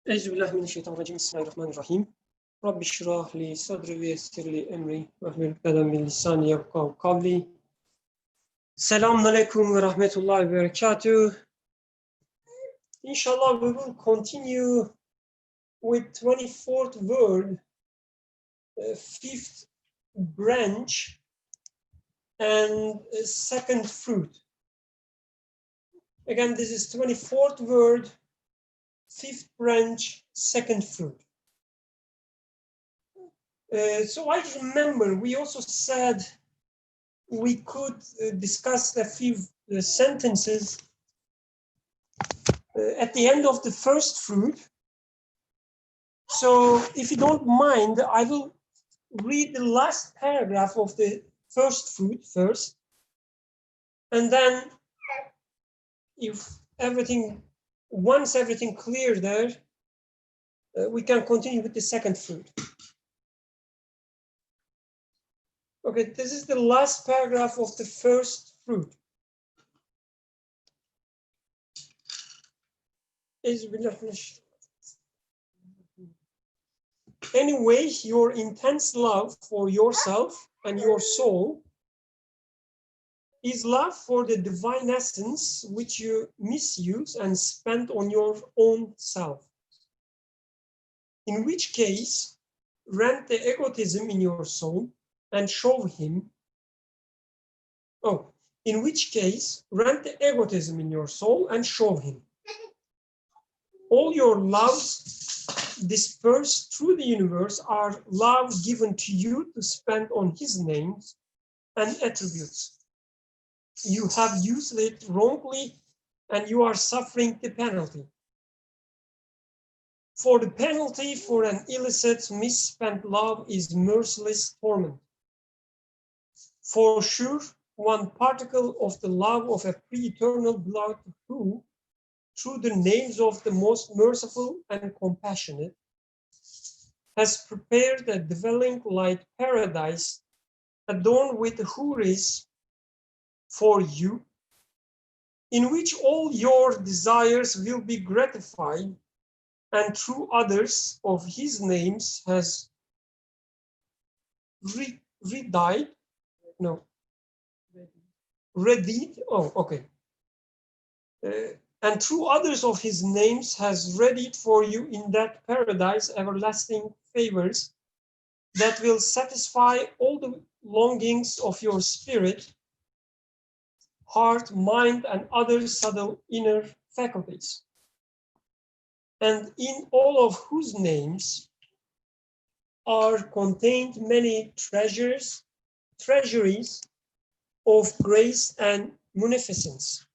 Euzubillahimineşşeytanirracim. Bismillahirrahmanirrahim. Rabbi şrah li sadri ve yessir li emri ve hlul ukdeten min lisani yefkahu kavli. Selamun aleyküm ve rahmetullahi ve berekatuh. Inshallah we will continue with 24th word, fifth branch and second fruit. Again, this is 24th word, fifth branch, second fruit. So I remember we also said we could discuss a few sentences at the end of the first fruit. So if you don't mind, I will read the last paragraph of the first fruit first. And then once everything clear there, we can continue with the second fruit. Okay, this is the last paragraph of the first fruit. Anyway, your intense love for yourself and your soul is love for the divine essence which you misuse and spend on your own self. In which case, rent the egotism in your soul and show him. In which case, rent the egotism in your soul and show him. All your loves dispersed through the universe are love given to you to spend on his names and attributes. You have used it wrongly and you are suffering the penalty. For the penalty for an illicit, misspent love is merciless torment. For sure, one particle of the love of a pre-eternal beloved who, through the names of the most merciful and compassionate, has prepared a dwelling like paradise, adorned with houris for you, in which all your desires will be gratified, and through others of his names has readied. And through others of his names has readied for you in that paradise everlasting favors that will satisfy all the longings of your spirit, heart, mind, and other subtle inner faculties. And in all of whose names are contained many treasuries of grace and munificence.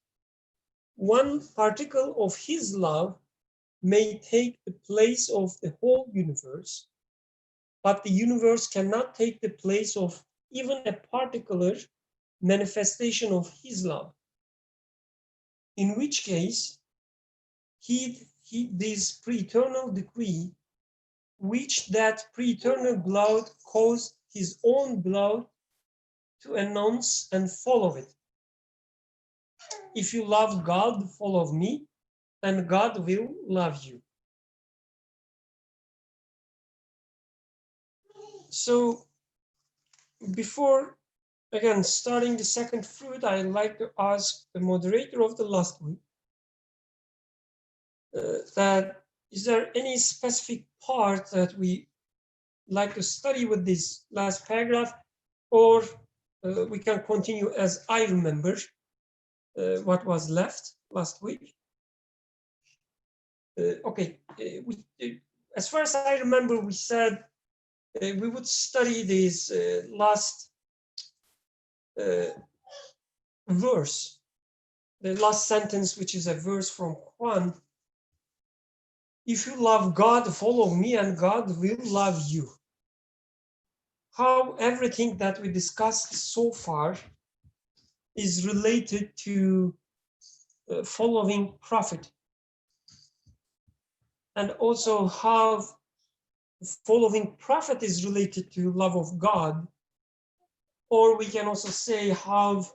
One particle of his love may take the place of the whole universe, but the universe cannot take the place of even a particular manifestation of his love. In which case, this pre-eternal decree, which that pre-eternal blood caused his own blood to announce and follow it. If you love God, follow me, and God will love you. So, before, again, starting the second fruit, I'd like to ask the moderator of the last week, that is there any specific part that we like to study with this last paragraph, or we can continue as I remember what was left last week. As far as I remember, we said we would study this last verse, the last sentence, which is a verse from Quran. If you love God, follow me, and God will love you. How everything that we discussed so far is related to following Prophet, and also how following Prophet is related to love of God, or we can also say how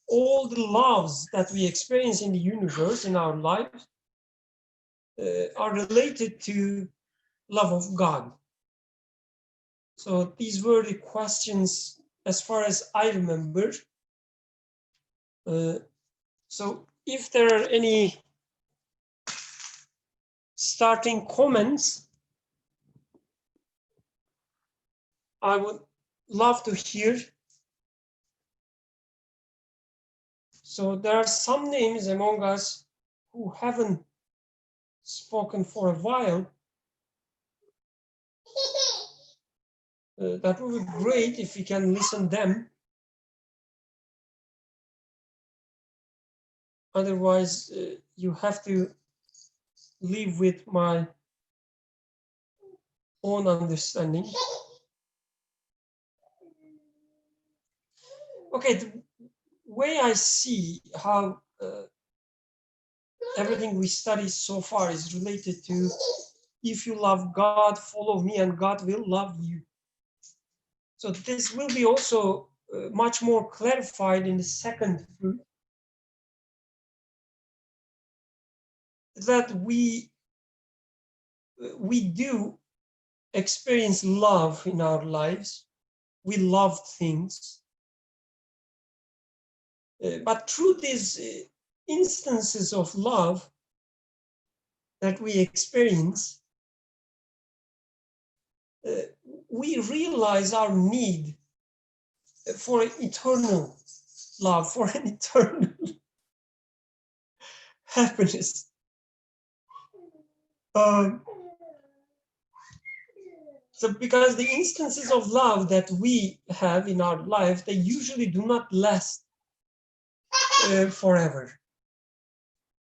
all the loves that we experience in the universe, in our lives, are related to love of God. So these were the questions as far as I remember. So if there are any starting comments, I would love to hear. So there are some names among us who haven't spoken for a while. That would be great if we can listen them. Otherwise, you have to live with my own understanding. Okay, the way I see how everything we study so far is related to, if you love God, follow me, and God will love you. So this will be also much more clarified in the second fruit, that we do experience love in our lives. We love things. But through these instances of love that we experience, we realize our need for eternal love, for an eternal happiness. So because the instances of love that we have in our life, they usually do not last forever.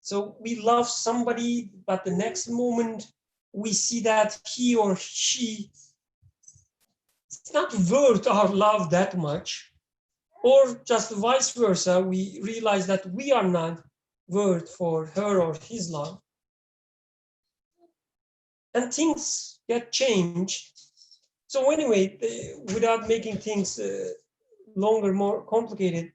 So we love somebody, but the next moment we see that he or she is not worth our love that much, or just vice versa, we realize that we are not worth for her or his love. And things get changed. So anyway, without making things longer, more complicated,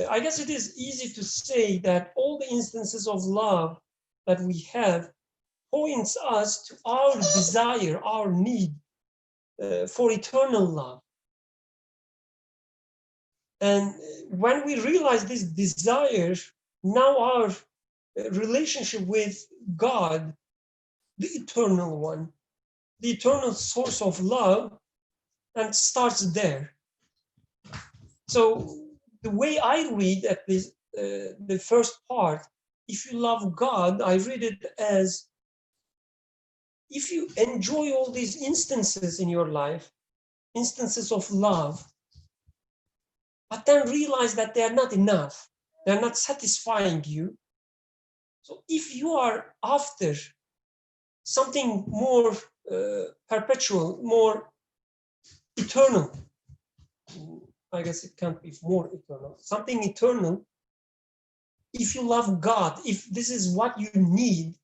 I guess it is easy to say that all the instances of love that we have points us to our desire, our need for eternal love. And when we realize this desire, now our relationship with God, the eternal one, the eternal source of love, and starts there. So the way I read at this, the first part, if you love God, I read it as, if you enjoy all these instances in your life, instances of love, but then realize that they are not enough, they're not satisfying you. So if you are after something more perpetual, more eternal, I guess it can't be more eternal, something eternal, if you love God, if this is what you need,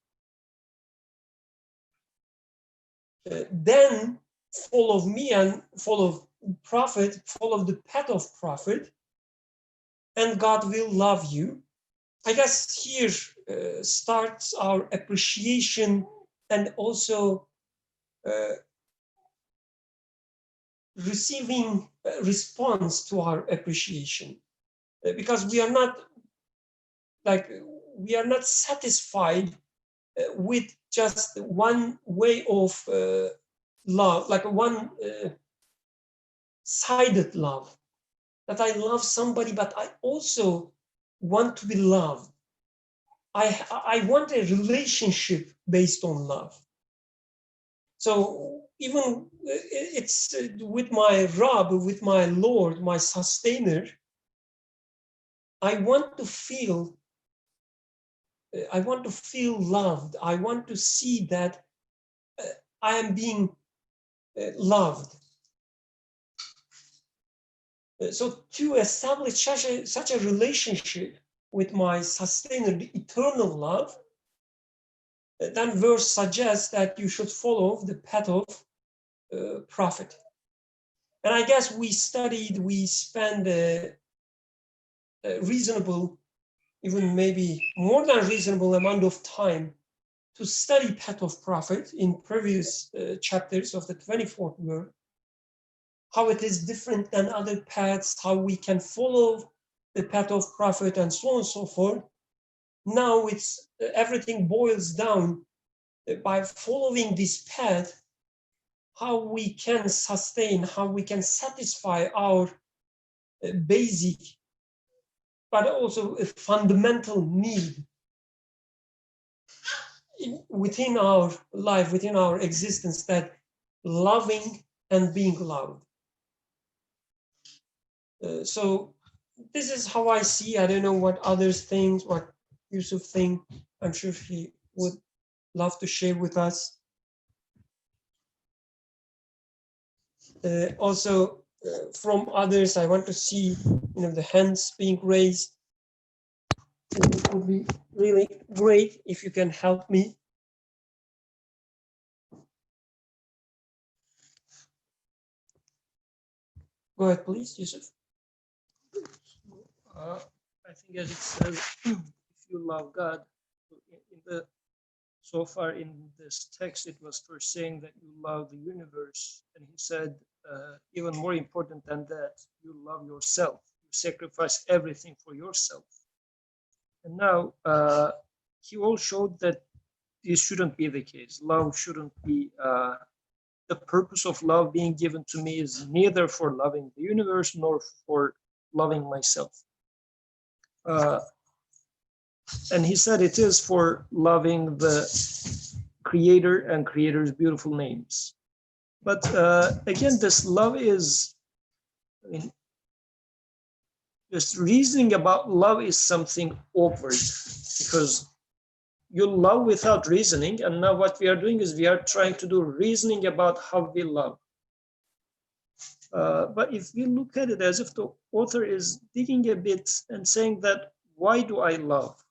then follow me and follow prophet, follow the path of prophet, and God will love you. I guess here starts our appreciation and also receiving a response to our appreciation, because we are not satisfied with just one way of love, like a one-sided love, that I love somebody, but I also want to be loved. I want a relationship based on love. So even it's with my Rab, with my Lord, my sustainer, I want to feel loved. I want to see that I am being loved. So to establish such a relationship with my sustainer, the eternal love, then verse suggests that you should follow the path of prophet. And I guess we spent a reasonable, even maybe more than reasonable amount of time to study path of Prophet in previous chapters of the 24th word, how it is different than other paths, how we can follow the path of Prophet and so on and so forth. Now it's everything boils down by following this path, how we can sustain, how we can satisfy our basic, but also a fundamental need within our life, within our existence, that loving and being loved. So this is how I see. I don't know what others think, what Yusuf think. I'm sure he would love to share with us. Also, from others, I want to see, the hands being raised. It would be really great if you can help me. Go ahead, please, Yusuf. I think as it says, if you love God, so far in this text, it was first saying that you love the universe. And he said, even more important than that, you love yourself. You sacrifice everything for yourself. And now he all showed that this shouldn't be the case. Love shouldn't be, the purpose of love being given to me is neither for loving the universe nor for loving myself. And he said it is for loving the Creator and Creator's beautiful names. But again, this love is, just reasoning about love is something awkward, because you love without reasoning, and now what we are doing is we are trying to do reasoning about how we love. But if we look at it as if the author is digging a bit and saying that, why do I love?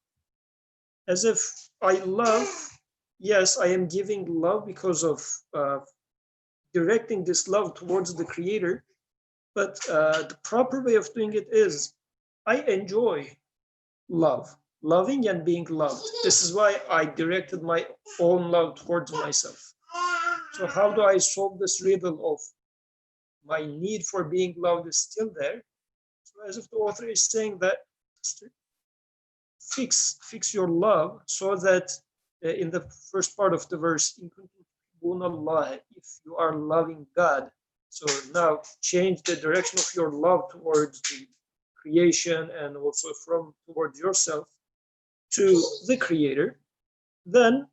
As if I love, yes, I am giving love because of directing this love towards the Creator, but the proper way of doing it is I enjoy love, loving and being loved. This is why I directed my own love towards myself. So how do I solve this riddle of my need for being loved is still there? So as if the author is saying that fix your love so that in the first part of the verse, if you are loving God. So now change the direction of your love towards the creation and also from towards yourself to the Creator. Then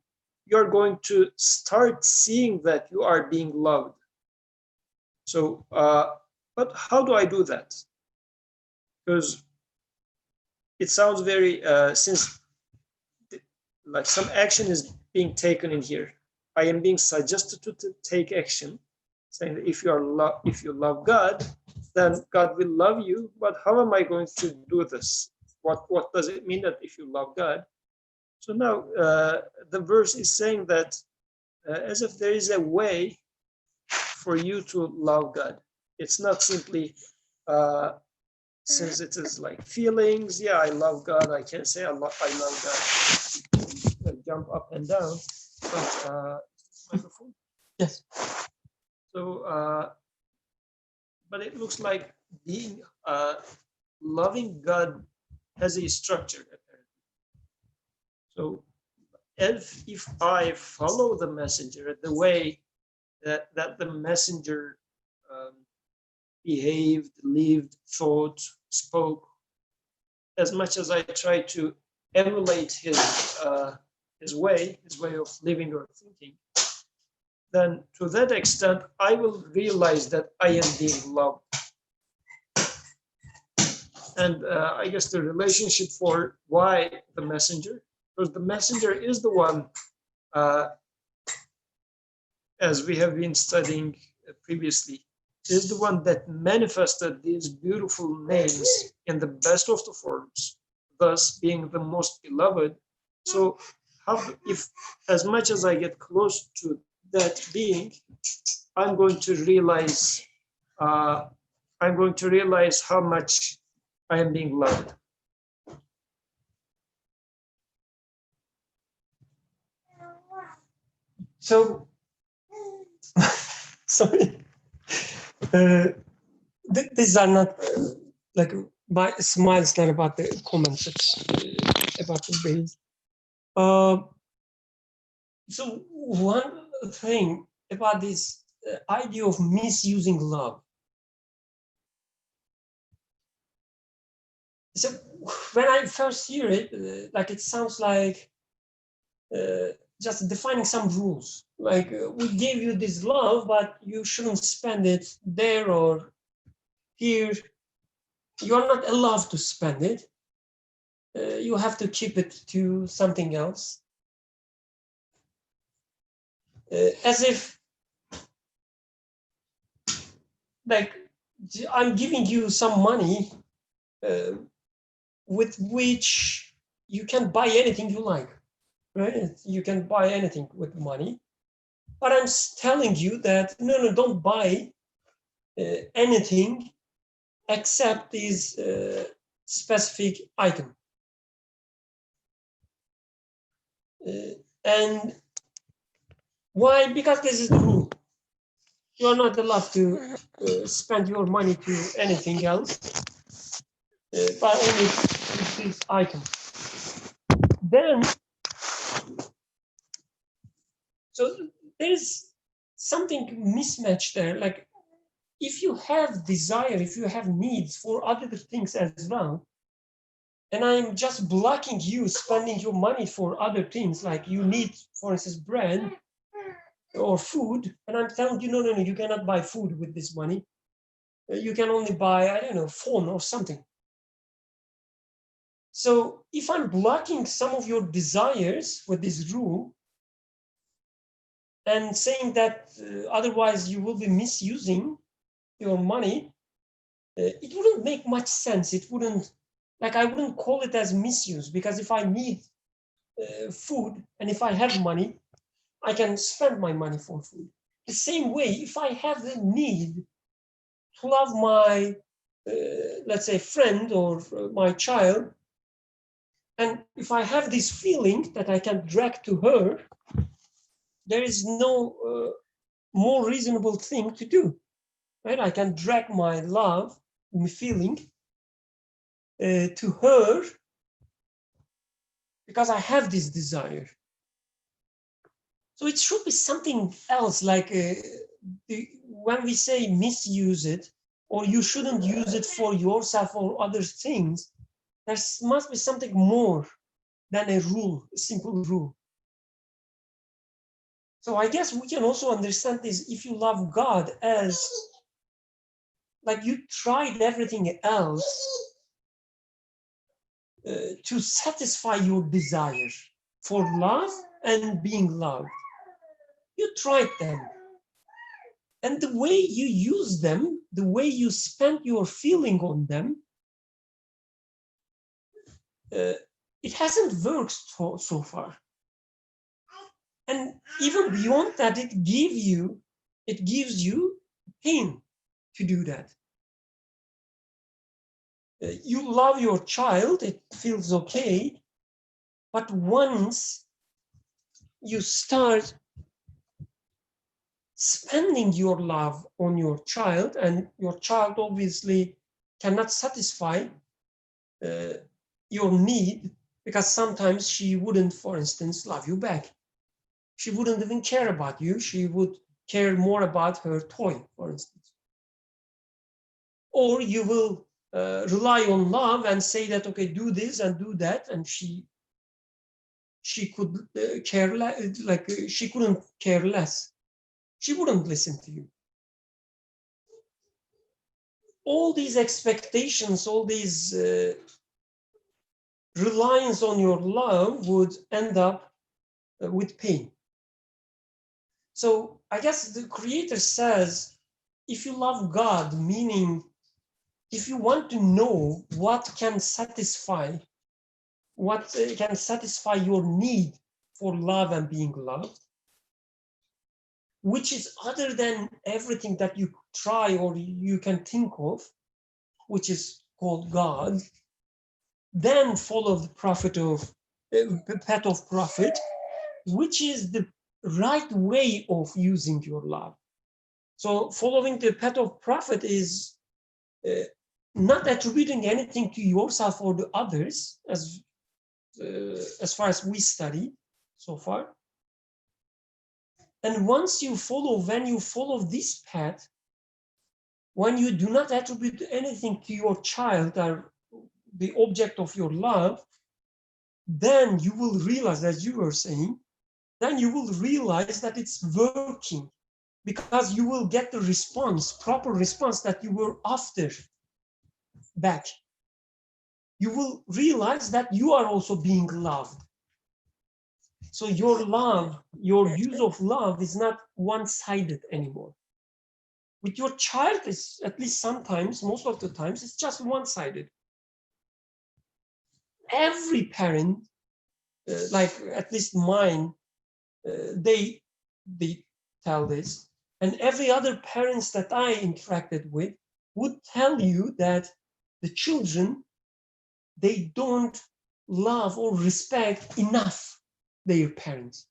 you're going to start seeing that you are being loved. So, but how do I do that? Because it sounds very, since like some action is being taken in here, I am being suggested to take action, saying that if you love God, then God will love you. But how am I going to do this? What does it mean that if you love God? So now the verse is saying that as if there is a way for you to love God. It's not simply since it is like feelings. Yeah, I love God. I can say I love God. Jump up and down. But microphone. Yes. So, but it looks like being loving God has a structure. So, if I follow the messenger the way that the messenger behaved, lived, thought, spoke, as much as I try to emulate his way of living or thinking, then to that extent, I will realize that I am being loved. And I guess the relationship for why the messenger, because the messenger is the one, as we have been studying previously, is the one that manifested these beautiful names in the best of the forms, thus being the most beloved. So if as much as I get close to that being, I'm going to realize how much I am being loved. So, sorry. These are not like my smiles, not about the comments. It's about the base. So one thing about this idea of misusing love. So when I first hear it, like it sounds like just defining some rules. Like we gave you this love, but you shouldn't spend it there or here. You are not allowed to spend it. You have to keep it to something else. As if, like, I'm giving you some money with which you can buy anything you like, right? You can buy anything with money. But I'm telling you that, no, don't buy anything except this specific item. And why? Because this is the rule. You're not allowed to spend your money to anything else, but only with this item. Then, so there's something mismatched there. Like, if you have desire, if you have needs for other things as well, and I'm just blocking you spending your money for other things, like you need, for instance, bread or food, and I'm telling you, no, you cannot buy food with this money. You can only buy, I don't know, phone or something. So if I'm blocking some of your desires with this rule and saying that otherwise you will be misusing your money, it wouldn't make much sense. It wouldn't, like, I wouldn't call it as misuse, because if I need food and if I have money, I can spend my money for food. The same way, if I have the need to love my, let's say, friend or my child, and if I have this feeling that I can drag to her, there is no more reasonable thing to do, right? I can drag my love, my feeling to her because I have this desire. So it should be something else, like when we say misuse it, or you shouldn't use it for yourself or other things, there must be something more than a rule, a simple rule. So I guess we can also understand this, if you love God, as like you tried everything else to satisfy your desire for love and being loved. You tried them. And the way you use them, the way you spent your feeling on them, it hasn't worked so far. And even beyond that, it gives you pain to do that. You love your child, it feels okay, but once you start spending your love on your child, and your child obviously cannot satisfy your need, because sometimes she wouldn't, for instance, love you back. She wouldn't even care about you. She would care more about her toy, for instance. Or you will rely on love and say that, okay, do this and do that, and she could care less, like she couldn't care less. She wouldn't listen to you. All these expectations, all these reliance on your love would end up with pain. So I guess the Creator says, if you love God, meaning if you want to know what can satisfy your need for love and being loved, which is other than everything that you try or you can think of, which is called God, then follow the path of prophet, which is the right way of using your love. So following the path of prophet is not attributing anything to yourself or the others, as far as we study so far. And once you follow, when you follow this path, when you do not attribute anything to your child or the object of your love, then you will realize, as you were saying, then you will realize that it's working, because you will get the response, proper response that you were after back. You will realize that you are also being loved. So your love, your use of love is not one-sided anymore. With your child, it's at least sometimes, most of the times, it's just one-sided. Every parent, like at least mine, they tell this, and every other parents that I interacted with would tell you that the children, they don't love or respect enough their parents.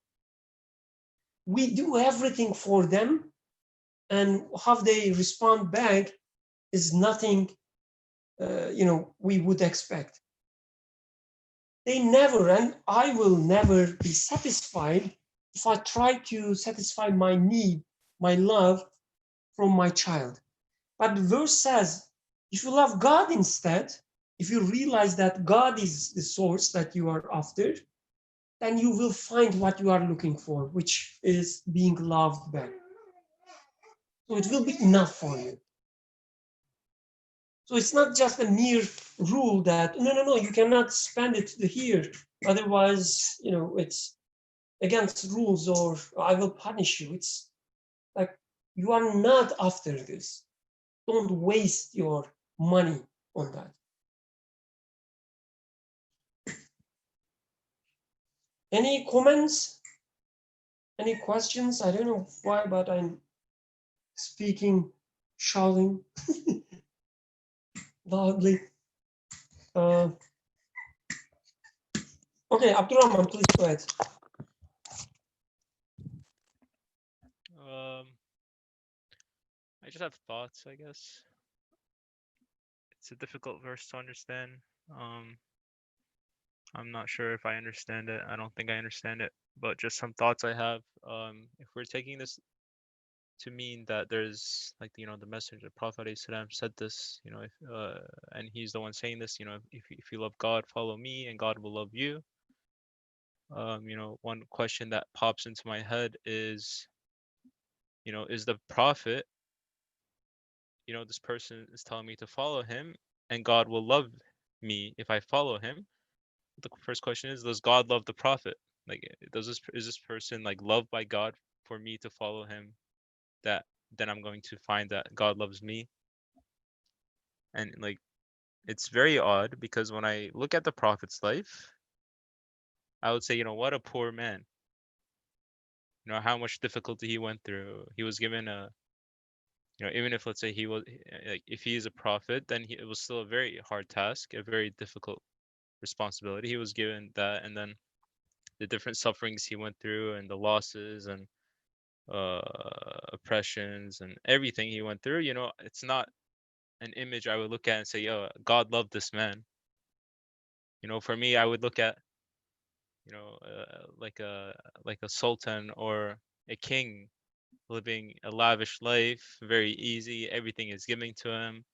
We do everything for them, and how they respond back is nothing, we would expect. They never, and I will never be satisfied if I try to satisfy my need, my love from my child. But the verse says, if you love God instead, if you realize that God is the source that you are after, then you will find what you are looking for, which is being loved back. So it will be enough for you. So it's not just a mere rule that, no, you cannot spend it here. Otherwise, it's against rules, or I will punish you. It's like, you are not after this. Don't waste your money on that. Any comments? Any questions? I don't know why, but I'm speaking, shouting loudly. Okay, Abdurrahman, please go ahead. I just have thoughts, I guess. It's a difficult verse to understand. I'm not sure if I understand it. I don't think I understand it, but just some thoughts I have. If we're taking this to mean that there's like, the messenger, Prophet ﷺ said this, and he's the one saying this, if you love God, follow me and God will love you. One question that pops into my head is, is the Prophet, this person is telling me to follow him and God will love me if I follow him. The first question is, does God love the Prophet? Like, is this person like loved by God for me to follow him, that then I'm going to find that God loves me? And like, it's very odd, because when I look at the Prophet's life, I would say, what a poor man. How much difficulty he went through. He was given a, even if, let's say, he was, like, if he is a prophet, then it was still a very hard task, a very difficult responsibility. He was given that, and then the different sufferings he went through, and the losses and oppressions and everything he went through. It's not an image I would look at and say, yo, God loved this man. For me, I would look at, like a sultan or a king living a lavish life, very easy. Everything is given to him,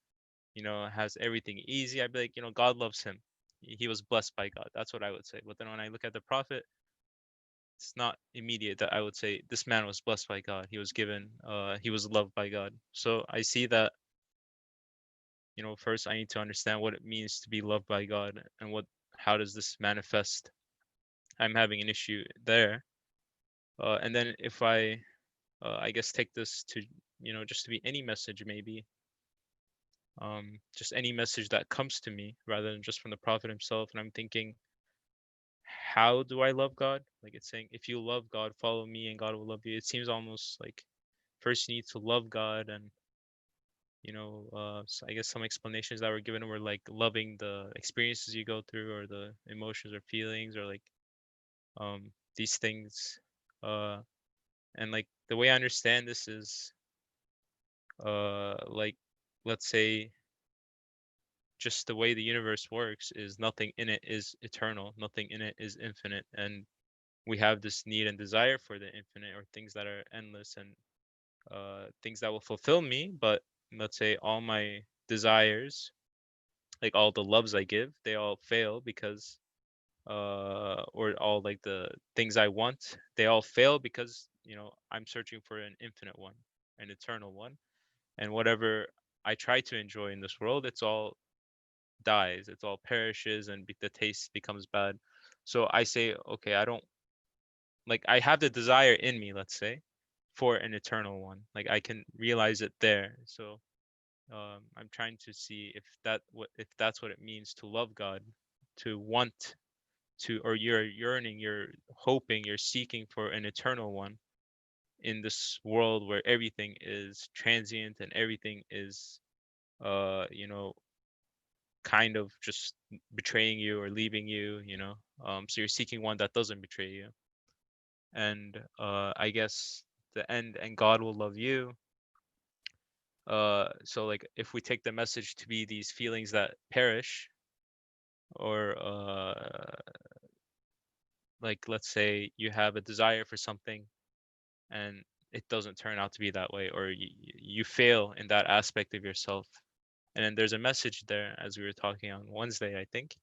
has everything easy. I'd be like, God loves him. He was blessed by God. That's what I would say. But then when I look at the Prophet, it's not immediate that I would say this man was blessed by God. He was given, he was loved by God. So I see that, first I need to understand what it means to be loved by God, and how does this manifest. I'm having an issue there. And then if I guess take this to, just to be any message, maybe, just any message that comes to me rather than just from the Prophet himself. And I'm thinking, how do I love God? Like, it's saying, if you love God, follow me and God will love you. It seems almost like first you need to love God, and so I guess some explanations that were given were like loving the experiences you go through, or the emotions or feelings, or like these things. And like the way I understand this is like, let's say, just the way the universe works is nothing in it is eternal, nothing in it is infinite, and we have this need and desire for the infinite, or things that are endless, and things that will fulfill me. But let's say all my desires, like all the loves I give, they all fail because or all like the things I want, they all fail because, you know, I'm searching for an infinite one, an eternal one. And whatever I try to enjoy in this world, it's all dies, it's all perishes, and the taste becomes bad. So I say, okay, I don't, like, I have the desire in me, let's say, for an eternal one. Like I can realize it there. So I'm trying to see if that's what it means to love God, to want to, or you're yearning, you're hoping, you're seeking for an eternal one in this world where everything is transient and everything is you know, kind of just betraying you or leaving you, you know. So you're seeking one that doesn't betray you. And I guess the end, and God will love you. So like if we take the message to be these feelings that perish, or like let's say you have a desire for something and it doesn't turn out to be that way, or you fail in that aspect of yourself, and then there's a message there, as we were talking on Wednesday, I think.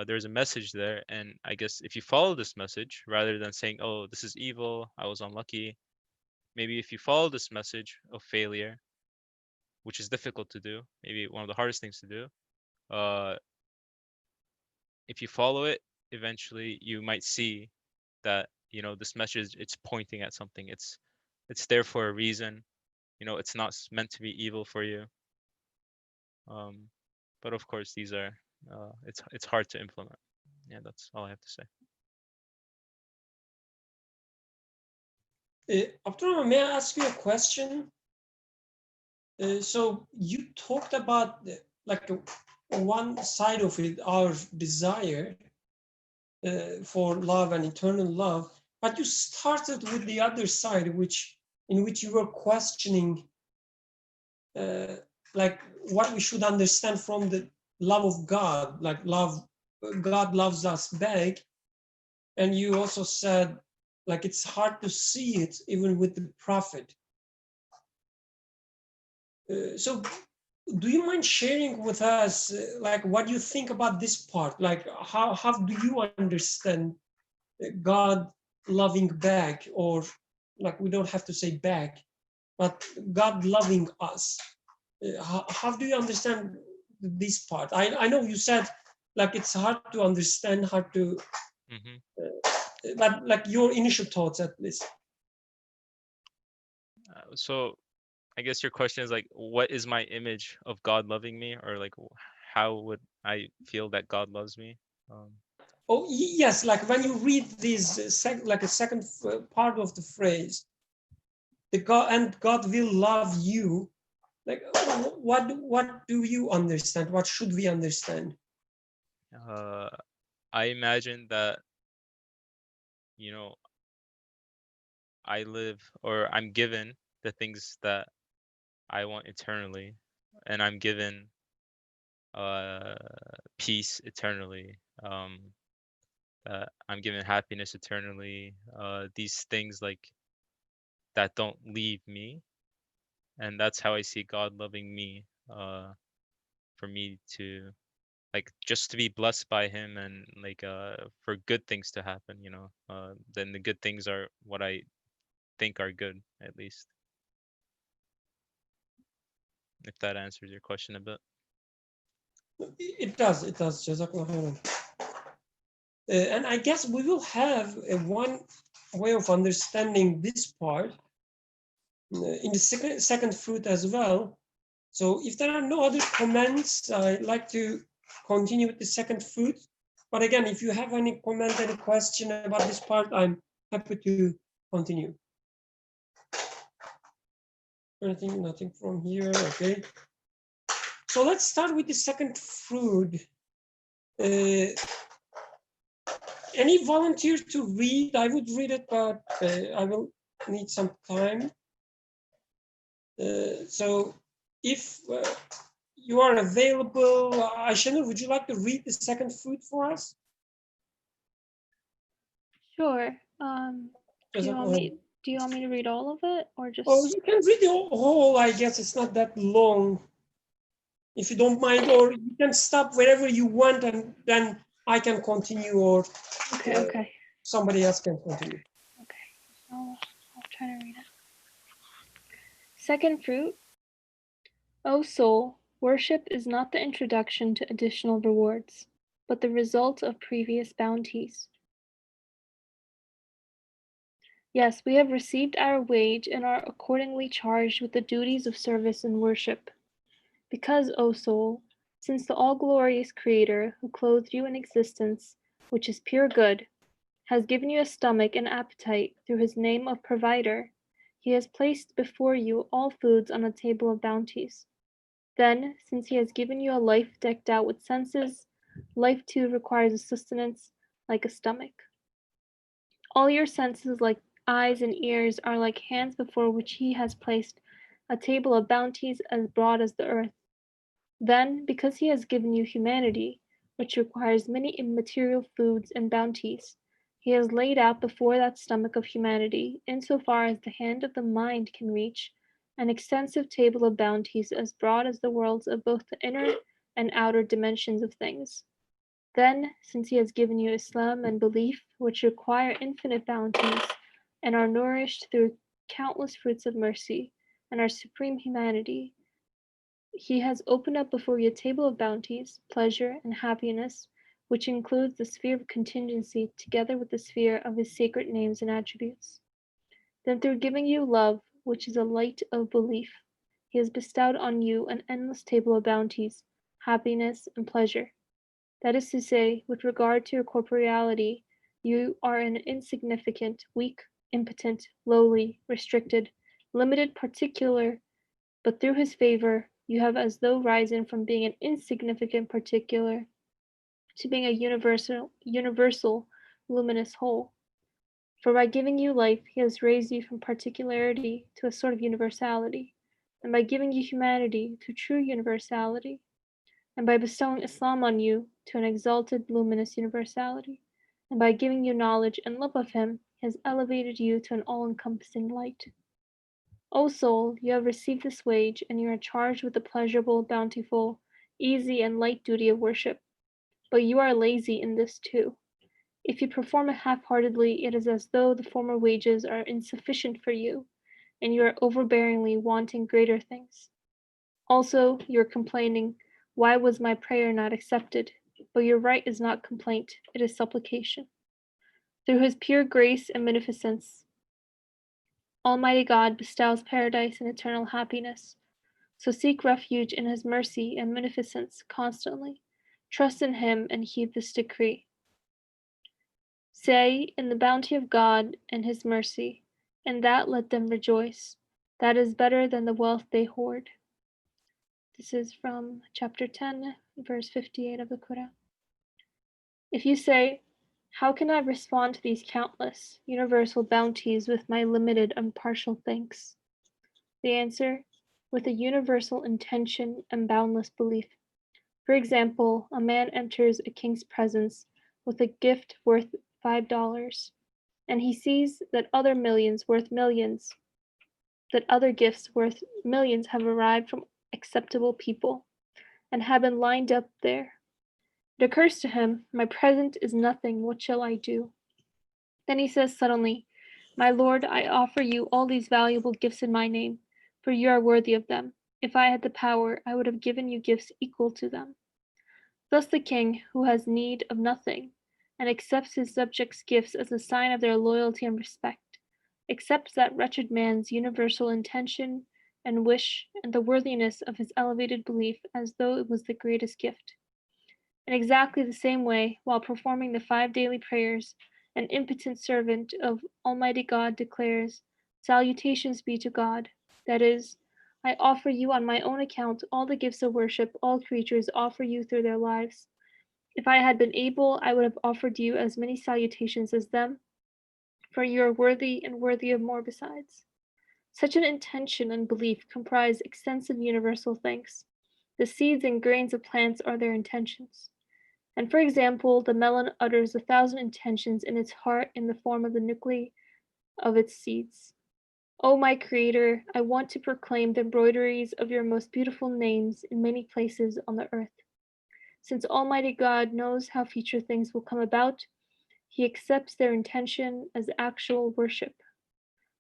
There's a message there, and I guess if you follow this message rather than saying, oh, this is evil, I was unlucky, maybe if you follow this message of failure, which is difficult to do, maybe one of the hardest things to do, uh, if you follow it, eventually you might see that, you know, this message, it's pointing at something, it's there for a reason, you know, it's not meant to be evil for you. But of course these are it's hard to implement. Yeah, that's all I have to say. Abdurrahman, may I ask you a question? So you talked about like one side of it, our desire for love and eternal love, but you started with the other side, in which you were questioning like what we should understand from the love of God, like God loves us back. And you also said like it's hard to see it even with the prophet. So do you mind sharing with us like what you think about this part? Like how do you understand God loving back, or like we don't have to say back, but God loving us? How do you understand this part? I know you said like it's hard to understand, hard to, but like your initial thoughts at least. So I guess your question is like, what is my image of God loving me, or like how would I feel that God loves me? Oh yes, like when you read this like a second part of the phrase, the God will love you. Like what do you understand? What should we understand? I imagine that, you know, I live, or I'm given the things that I want eternally, and I'm given peace eternally, I'm given happiness eternally, these things like that don't leave me, and that's how I see God loving me, for me to, like, just to be blessed by him, and like for good things to happen, you know. Then the good things are what I think are good, at least. If that answers your question a bit. It does. Jazakallah khairan. And I guess we will have one way of understanding this part in the second fruit as well. So if there are no other comments, I'd like to continue with the second fruit. But again, if you have any comment, any question about this part, I'm happy to continue. Nothing from here, okay. So let's start with the second fruit. Any volunteer to read? I would read it, but I will need some time. So if you are available, Ayşenur, would you like to read the second fruit for us? Sure. Do you want me to read all of it or just? Oh, you can read the whole, I guess it's not that long. If you don't mind, or you can stop wherever you want and then I can continue, or Okay. somebody else can continue. Okay. I'll try to read it. Second fruit. O soul, worship is not the introduction to additional rewards, but the result of previous bounties. Yes, we have received our wage and are accordingly charged with the duties of service and worship. Because, O soul, since the all-glorious Creator who clothed you in existence, which is pure good, has given you a stomach and appetite through his name of provider, he has placed before you all foods on a table of bounties. Then, since he has given you a life decked out with senses, life too requires a sustenance like a stomach. All your senses, like eyes and ears, are like hands before which he has placed a table of bounties as broad as the earth. Then, because he has given you humanity, which requires many immaterial foods and bounties, he has laid out before that stomach of humanity, insofar as the hand of the mind can reach, an extensive table of bounties as broad as the worlds of both the inner and outer dimensions of things. Then, since he has given you Islam and belief, which require infinite bounties, and are nourished through countless fruits of mercy, and are supreme humanity, he has opened up before you a table of bounties, pleasure, and happiness, which includes the sphere of contingency together with the sphere of his sacred names and attributes. Then through giving you love, which is a light of belief, he has bestowed on you an endless table of bounties, happiness, and pleasure. That is to say, with regard to your corporeality, you are an insignificant, weak, impotent, lowly, restricted, limited particular, but through his favor, you have as though risen from being an insignificant particular to being a universal, luminous whole. For by giving you life, he has raised you from particularity to a sort of universality, and by giving you humanity to true universality, and by bestowing Islam on you to an exalted, luminous universality, and by giving you knowledge and love of him, he has elevated you to an all-encompassing light. O soul, you have received this wage, and you are charged with the pleasurable, bountiful, easy, and light duty of worship. But you are lazy in this too. If you perform it half-heartedly, it is as though the former wages are insufficient for you, and you are overbearingly wanting greater things. Also, you are complaining, why was my prayer not accepted? But your right is not complaint, it is supplication. Through his pure grace and beneficence, Almighty God bestows paradise and eternal happiness. So seek refuge in his mercy and beneficence constantly. Trust in him and heed this decree. Say, in the bounty of God and his mercy, and that let them rejoice. That is better than the wealth they hoard. This is from chapter 10, verse 58 of the Quran. If you say, how can I respond to these countless, universal bounties with my limited, impartial thanks? The answer, with a universal intention and boundless belief. For example, a man enters a king's presence with a gift worth $5, and he sees that other gifts worth millions have arrived from acceptable people and have been lined up there. It occurs to him, my present is nothing, what shall I do? Then he says suddenly, my lord, I offer you all these valuable gifts in my name, for you are worthy of them. If I had the power, I would have given you gifts equal to them. Thus the king, who has need of nothing, and accepts his subjects' gifts as a sign of their loyalty and respect, accepts that wretched man's universal intention and wish and the worthiness of his elevated belief as though it was the greatest gift. In exactly the same way, while performing the 5 daily prayers, an impotent servant of Almighty God declares, salutations be to God, that is, I offer you on my own account all the gifts of worship all creatures offer you through their lives. If I had been able, I would have offered you as many salutations as them, for you are worthy and worthy of more besides. Such an intention and belief comprise extensive universal thanks. The seeds and grains of plants are their intentions. And for example, the melon utters 1,000 intentions in its heart in the form of the nuclei of its seeds. O my Creator, I want to proclaim the embroideries of your most beautiful names in many places on the earth. Since Almighty God knows how future things will come about, He accepts their intention as actual worship.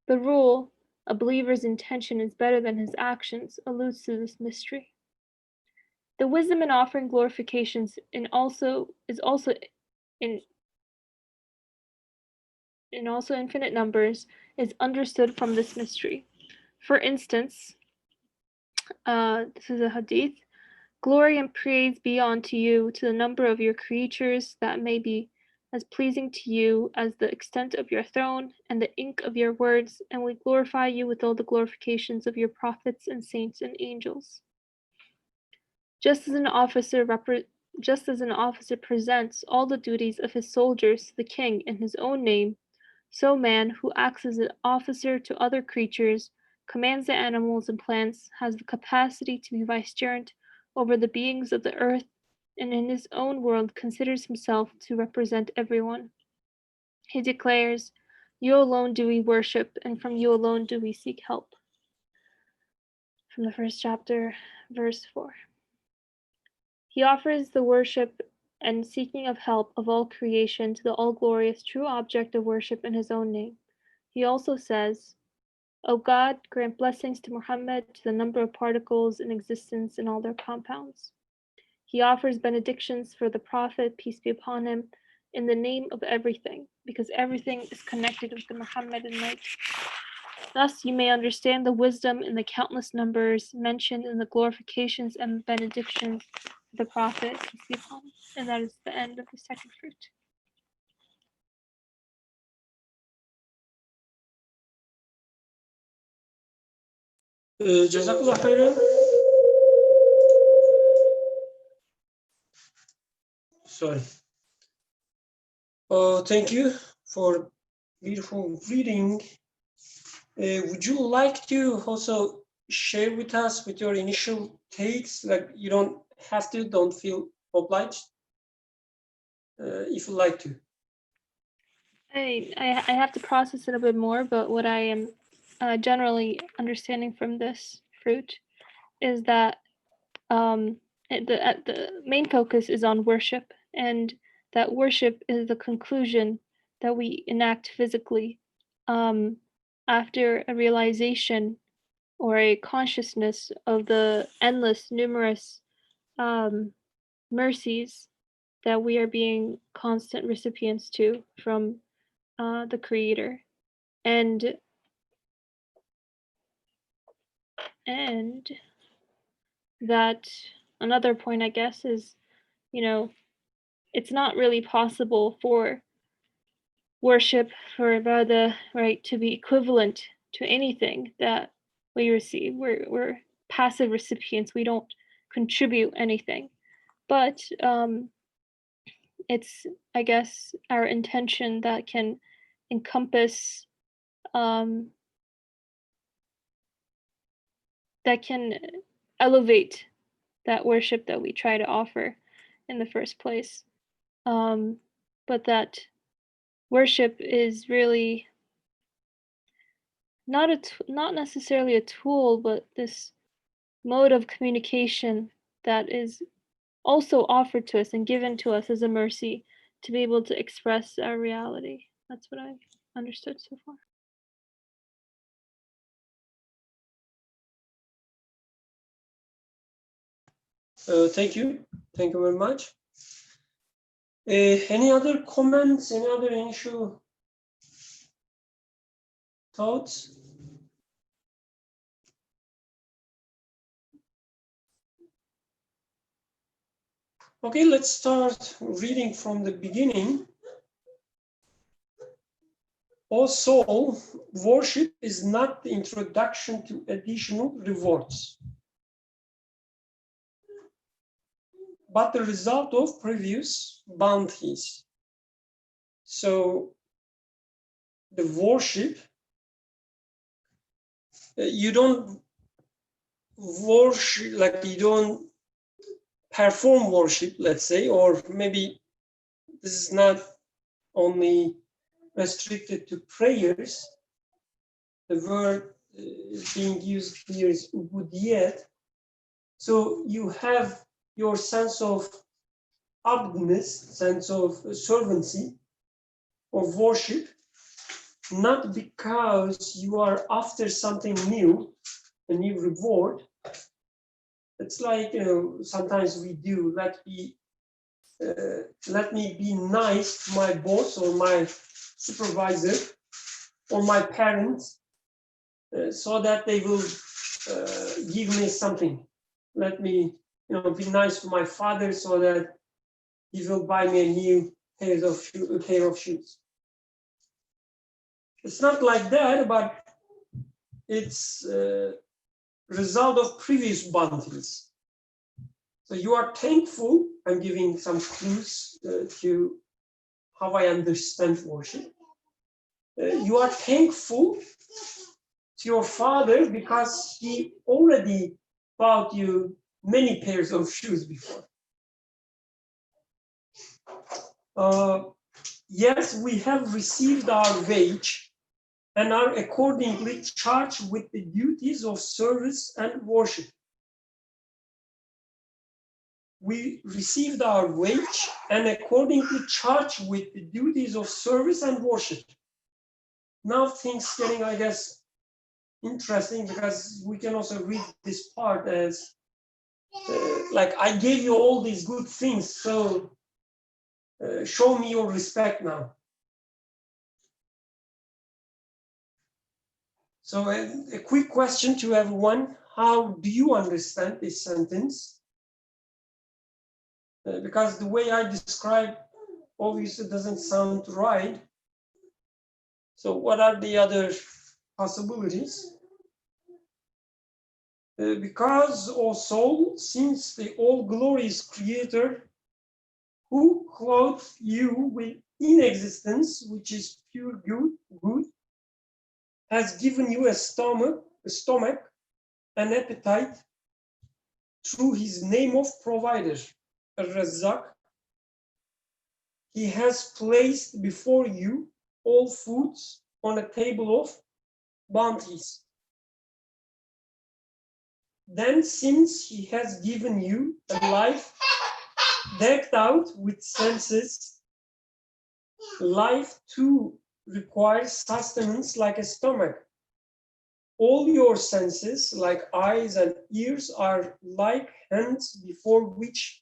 The rule, a believer's intention is better than his actions, alludes to this mystery. The wisdom in offering glorifications is also in infinite numbers is understood from this mystery. For instance, this is a hadith. Glory and praise be unto you to the number of your creatures that may be as pleasing to you as the extent of your throne and the ink of your words, and we glorify you with all the glorifications of your prophets and saints and angels. Just as an officer presents all the duties of his soldiers to the king in his own name, so man, who acts as an officer to other creatures, commands the animals and plants, has the capacity to be vicegerent over the beings of the earth, and in his own world considers himself to represent everyone. He declares, "You alone do we worship, and from you alone do we seek help." From the first chapter, verse 4. He offers the worship and seeking of help of all creation to the all-glorious true object of worship in his own name. He also says, O God, grant blessings to Muhammad to the number of particles in existence in all their compounds. He offers benedictions for the Prophet, peace be upon him, in the name of everything, because everything is connected with the Muhammadan light. Thus you may understand the wisdom in the countless numbers mentioned in the glorifications and benedictions of the Prophet, peace be upon him. And that is the end of the second fruit. Jazakallah khairan. Sorry. Thank you for beautiful reading. Would you like to also share with us with your initial takes? Like, you don't have to, don't feel obliged. If you'd like to. I have to process it a bit more, but what I am generally understanding from this fruit is that the main focus is on worship, and that worship is the conclusion that we enact physically after a realization or a consciousness of the endless, numerous mercies that we are being constant recipients to from the Creator. And that another point, I guess, is, it's not really possible for worship, for ibadah, right, to be equivalent to anything that we receive. We're passive recipients. We don't contribute anything. But it's, I guess, our intention that can encompass, that can elevate that worship that we try to offer in the first place. But that worship is really not necessarily a tool, but this mode of communication that is also offered to us and given to us as a mercy to be able to express our reality. That's what I've understood so far. Thank you. Thank you very much. Any other comments? Any other initial thoughts? Okay, let's start reading from the beginning. O soul, worship is not the introduction to additional rewards, but the result of previous bounties. So the worship, you don't worship, like you don't perform worship, let's say, or maybe this is not only restricted to prayers. The word being used here is ubudiyet. So you have your sense of abdness, sense of servancy, of worship, not because you are after something new, a new reward. It's like, sometimes we do, let me be nice to my boss or my supervisor or my parents, so that they will give me something. Let me, be nice to my father so that he will buy me a new pair of shoes. It's not like that, but it's a result of previous bounties. So you are thankful. I'm giving some clues to how I understand worship. You are thankful to your father because he already bought you many pairs of shoes before. Yes, we have received our wage and are accordingly charged with the duties of service and worship. We received our wage and accordingly charged with the duties of service and worship. Now things getting, I guess, interesting, because we can also read this part as like, I gave you all these good things, so show me your respect now. So a quick question to everyone: how do you understand this sentence? Because the way I describe obviously doesn't sound right. So what are the other possibilities? Because, O soul, since the all-glorious Creator, who clothed you with inexistence, which is pure good, has given you a stomach, an appetite, through his name of provider, Razzaq, he has placed before you all foods on a table of bounties. Then, since he has given you a life decked out with senses, life too requires sustenance like a stomach. All your senses, like eyes and ears, are like hands before which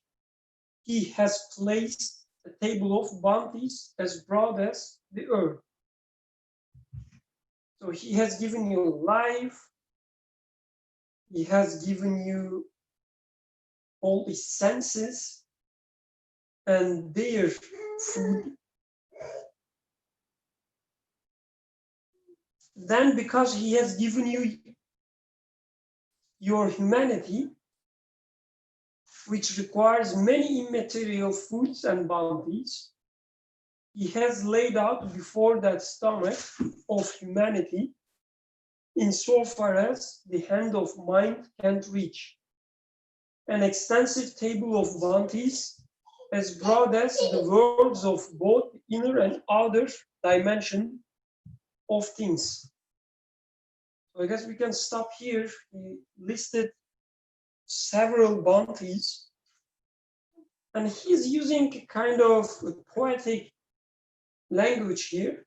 he has placed a table of bounties as broad as the earth. So he has given you life, he has given you all the senses and their food. Then, because he has given you your humanity, which requires many immaterial foods and bounties, he has laid out before that stomach of humanity, insofar as the hand of mind can't reach, an extensive table of bounties as broad as the worlds of both inner and outer dimension of things. So I guess we can stop here. He listed several bounties, and he's using a kind of poetic language here,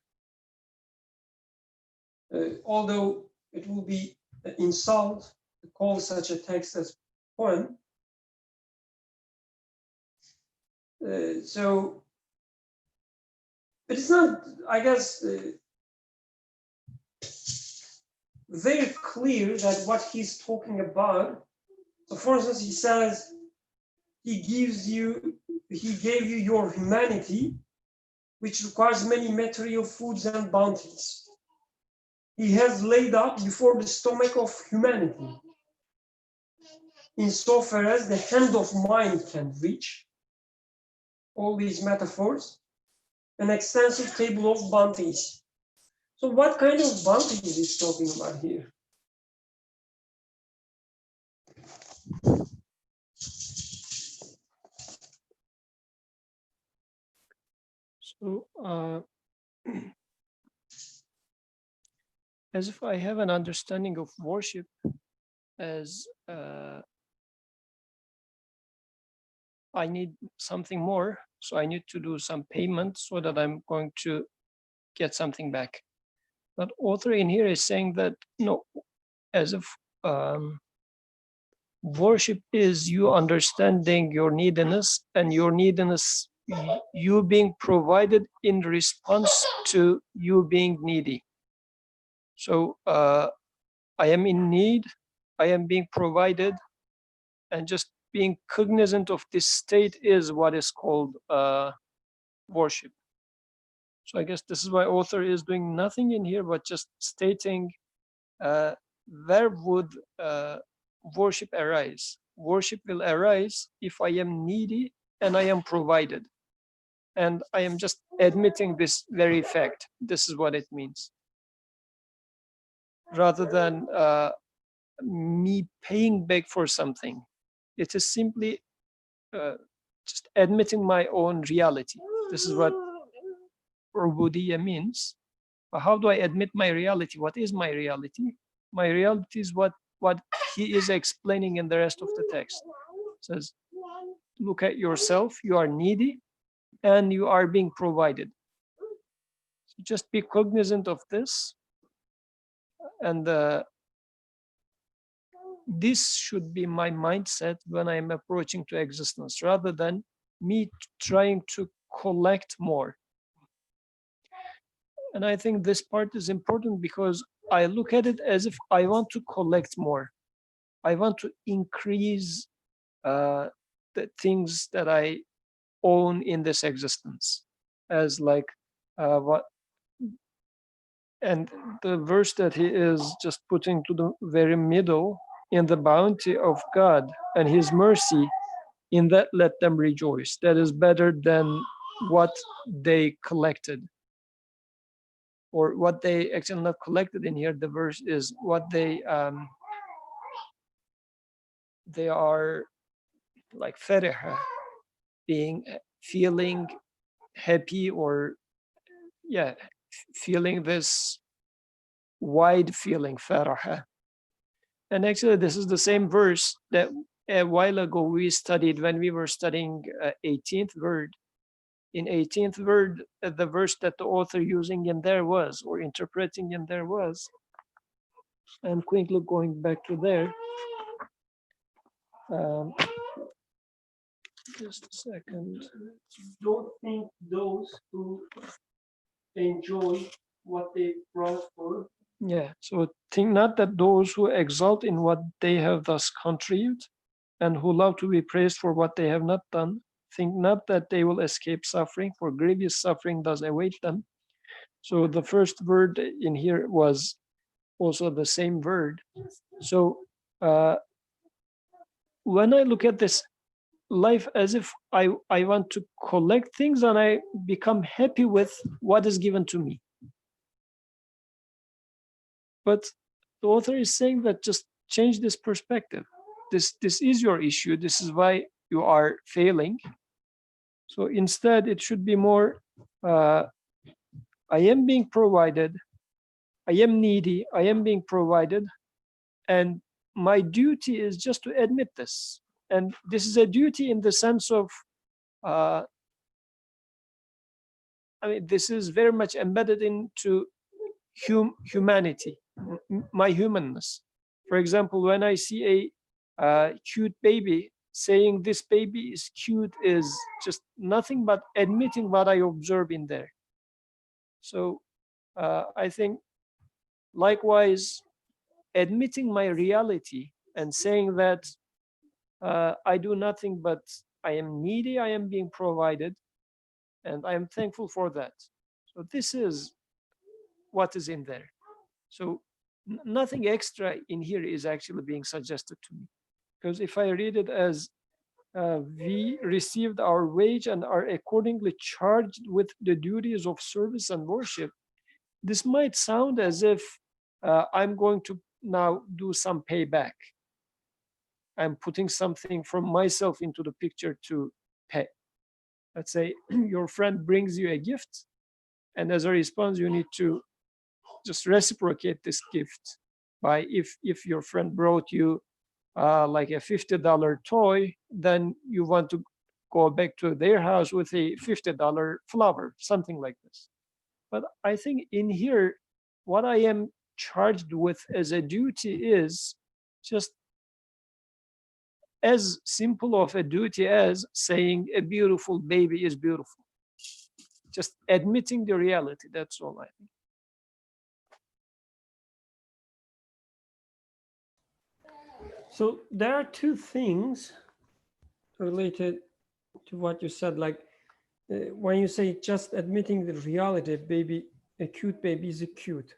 although it will be an insult to call such a text as poem. So, but it's not, I guess, very clear that what he's talking about. So, for instance, he says he gave you your humanity, which requires many material foods and bounties. He has laid up before the stomach of humanity, insofar as the hand of mind can reach. All these metaphors, an extensive table of bounties. So what kind of bounty is he talking about here? So, as if I have an understanding of worship as I need something more, so I need to do some payment so that I'm going to get something back. But author in here is saying that no, as if worship is you understanding your neediness, and your neediness you being provided in response to you being needy. So I am in need, I am being provided, and just being cognizant of this state is what is called worship. So I guess this is why author is doing nothing in here but just stating where would worship arise. Worship will arise if I am needy and I am provided. And I am just admitting this very fact. This is what it means. Rather than me paying back for something. It is simply just admitting my own reality. This is what Ubudiyya means. But how do I admit my reality? What is my reality? My reality is what he is explaining in the rest of the text. It says, look at yourself, you are needy and you are being provided. So just be cognizant of this, and this should be my mindset when I am approaching to existence, rather than me trying to collect more. And I think this part is important because I look at it as if I want to collect more. I want to increase the things that I own in this existence, as like what. And the verse that he is just putting to the very middle, in the bounty of God and his mercy, in that let them rejoice. That is better than what they collected. Or what they actually not collected in here, the verse is what they are like fariha, being feeling happy, or yeah, feeling this wide feeling, faraha. And actually this is the same verse that a while ago we studied when we were studying 18th word. In 18th word, the verse that the author using in there was, or interpreting in there was, I'm quickly going back to there. Just a second. Don't think those who enjoy what they brought forth. Yeah, so think not that those who exult in what they have thus contrived, and who love to be praised for what they have not done, think not that they will escape suffering, for grievous suffering does await them. So the first word in here was also the same word. So when I look at this life as if I want to collect things and I become happy with what is given to me. But the author is saying that just change this perspective. This is your issue. This is why you are failing. So instead, it should be more, I am being provided, I am needy, I am being provided, and my duty is just to admit this. And this is a duty in the sense of, I mean, this is very much embedded into humanity, my humanness. For example, when I see a cute baby, saying this baby is cute is just nothing but admitting what I observe in there. So I think likewise, admitting my reality and saying that I do nothing but I am needy, I am being provided, and I am thankful for that. So this is what is in there. So nothing extra in here is actually being suggested to me. Because if I read it as we received our wage and are accordingly charged with the duties of service and worship, this might sound as if I'm going to now do some payback. I'm putting something from myself into the picture to pay. Let's say your friend brings you a gift, and as a response, you need to just reciprocate this gift by, if your friend brought you like a $50 toy, then you want to go back to their house with a $50 flower, something like this. But I think in here, what I am charged with as a duty is just as simple of a duty as saying a beautiful baby is beautiful. Just admitting the reality, that's all I think. So there are two things related to what you said, like when you say just admitting the reality, baby, a cute baby is a cute.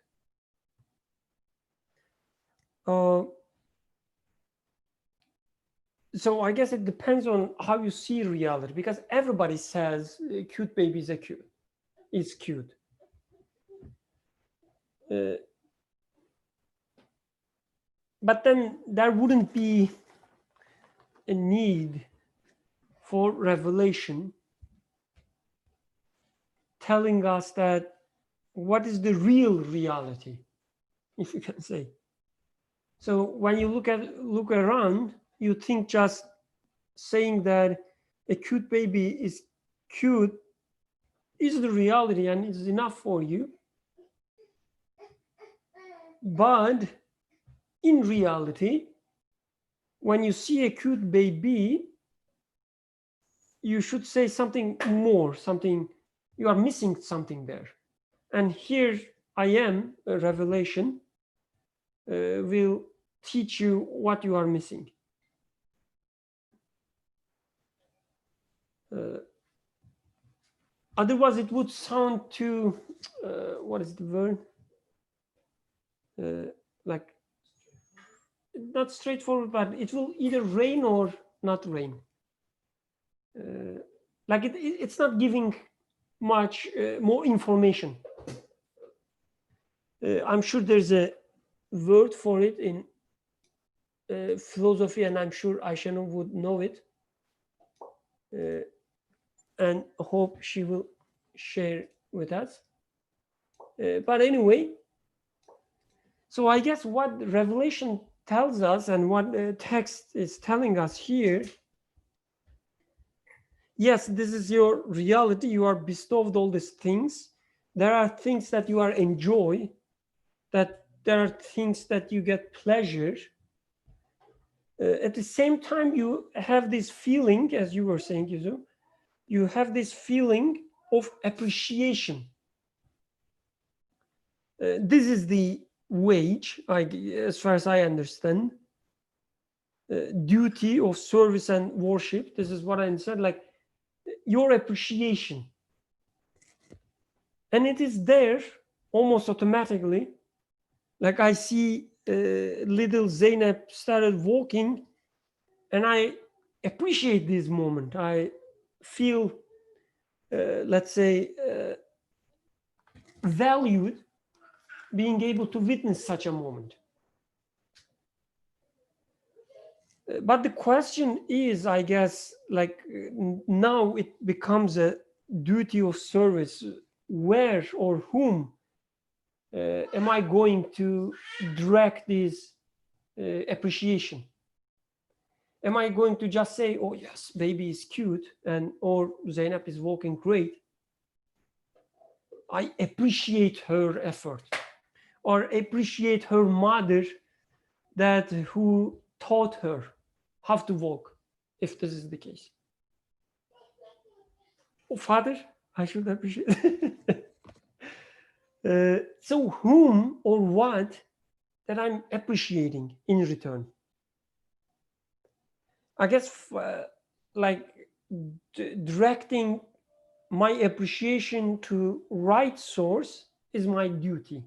So I guess it depends on how you see reality, because everybody says a cute baby is a cute. It's cute. But then there wouldn't be a need for revelation telling us that what is the real reality, if you can say. So when you look around, you think just saying that a cute baby is cute is the reality and is enough for you. But in reality, when you see a cute baby, you should say something more, something, you are missing something there. And here I am, a revelation, will teach you what you are missing. Otherwise, it would sound too, what is the word? Like, not straightforward, but it will either rain or not rain. Like it's not giving much more information. I'm sure there's a word for it in philosophy, and I'm sure Ayşenur would know it. And hope she will share with us. But anyway, so I guess what Revelation tells us and what the text is telling us here, yes, this is your reality. You are bestowed all these things. There are things that you are enjoy, that there are things that you get pleasure. At the same time, you have this feeling, as you were saying, Yuzu, you have this feeling of appreciation. This is the wage, as far as I understand, duty of service and worship. This is what I understand, like your appreciation. And it is there almost automatically. Like I see little Zainab started walking, and I appreciate this moment. I feel, let's say, valued being able to witness such a moment. But the question is, I guess, like now it becomes a duty of service. Where or whom am I going to direct this appreciation? Am I going to just say, oh yes, baby is cute, and or Zainab is walking great? I appreciate her effort, or appreciate her mother that who taught her how to walk, if this is the case. Oh, father, I should appreciate. So whom or what that I'm appreciating in return? I guess like directing my appreciation to right source is my duty,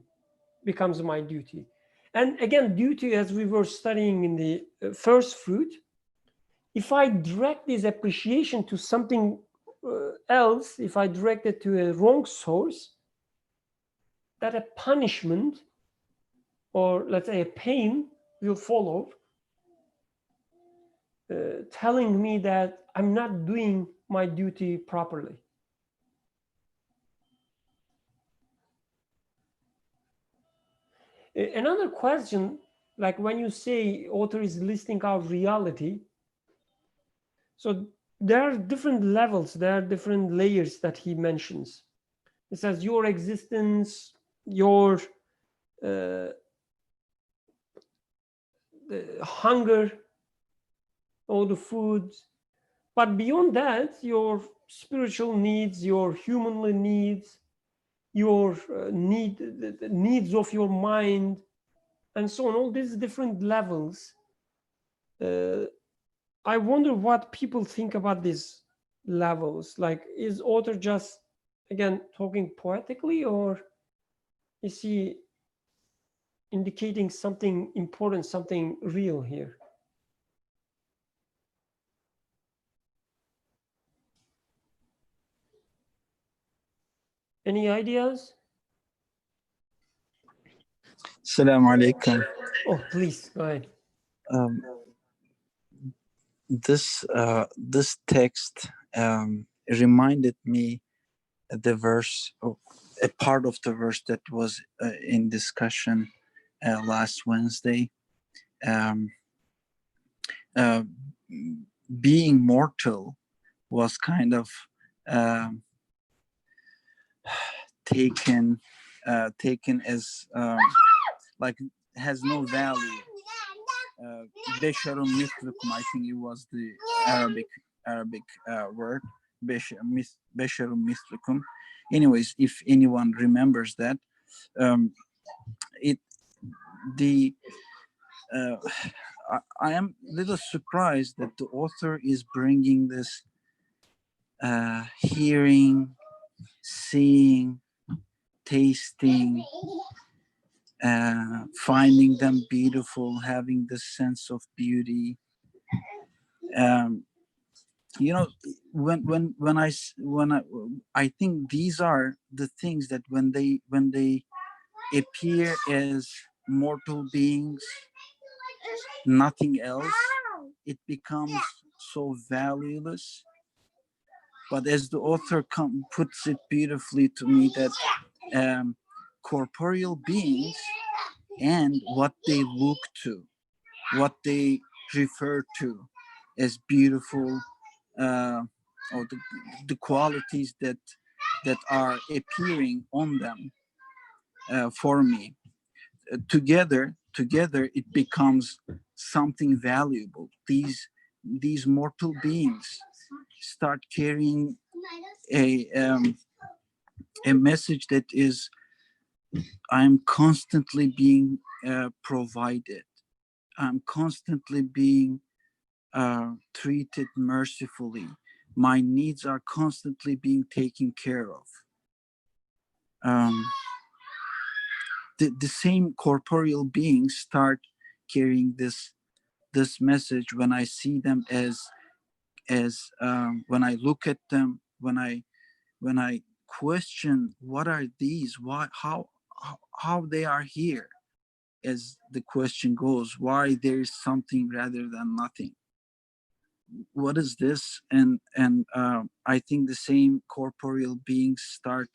becomes my duty. And again, duty, as we were studying in the first fruit, if I direct this appreciation to something else, if I direct it to a wrong source, that a punishment, or let's say a pain, will follow, telling me that I'm not doing my duty properly. Another question, like when you say author is listing out reality, so there are different levels, there are different layers that he mentions. It says your existence, your the hunger, all the food, but beyond that, your spiritual needs, your humanly needs, your the needs of your mind, and so on, all these different levels. I wonder what people think about these levels. Like, is author just, again, talking poetically, or is he indicating something important, something real here? Any ideas? Assalamu alaikum. Oh, please, go ahead. This text reminded me the verse, a part of the verse that was in discussion last Wednesday. Being mortal was kind of taken as like has no value. Besharun mislukum, I think it was the Arabic word. Besharun mislukum. Anyways, if anyone remembers that, I am a little surprised that the author is bringing this hearing, seeing, tasting, finding them beautiful, having this sense of beauty. You know, when I think these are the things that when they appear as mortal beings, nothing else, it becomes so valueless. But as the author puts it beautifully to me, that corporeal beings and what they look to, what they refer to as beautiful, or the qualities that are appearing on them, for me, together it becomes something valuable. These mortal beings start carrying a message that is, I'm constantly being provided. I'm constantly being treated mercifully. My needs are constantly being taken care of. The same corporeal beings start carrying this message when I see them as when I look at them, when I question what are these, why, how they are here, as the question goes, why there is something rather than nothing. What is this? And I think the same corporeal beings start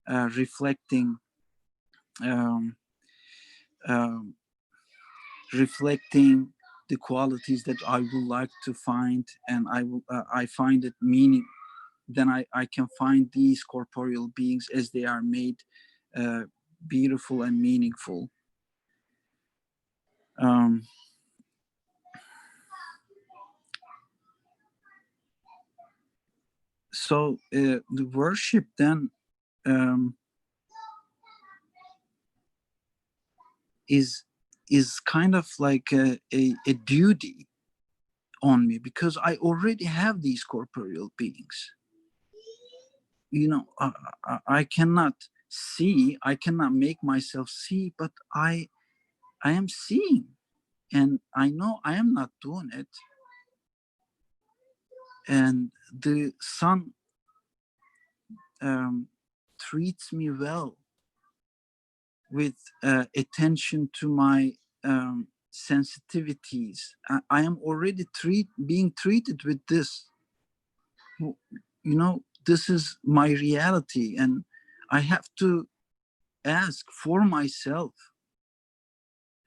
reflecting the qualities that I would like to find, and I find it meaning. Then I can find these corporeal beings as they are made beautiful and meaningful. So the worship then is kind of like a duty on me, because I already have these corporeal beings. You know, I cannot see, I cannot make myself see, but I am seeing, and I know I am not doing it. And the sun treats me well. with attention to my sensitivities. I am already being treated with this. You know, this is my reality, and I have to ask for myself,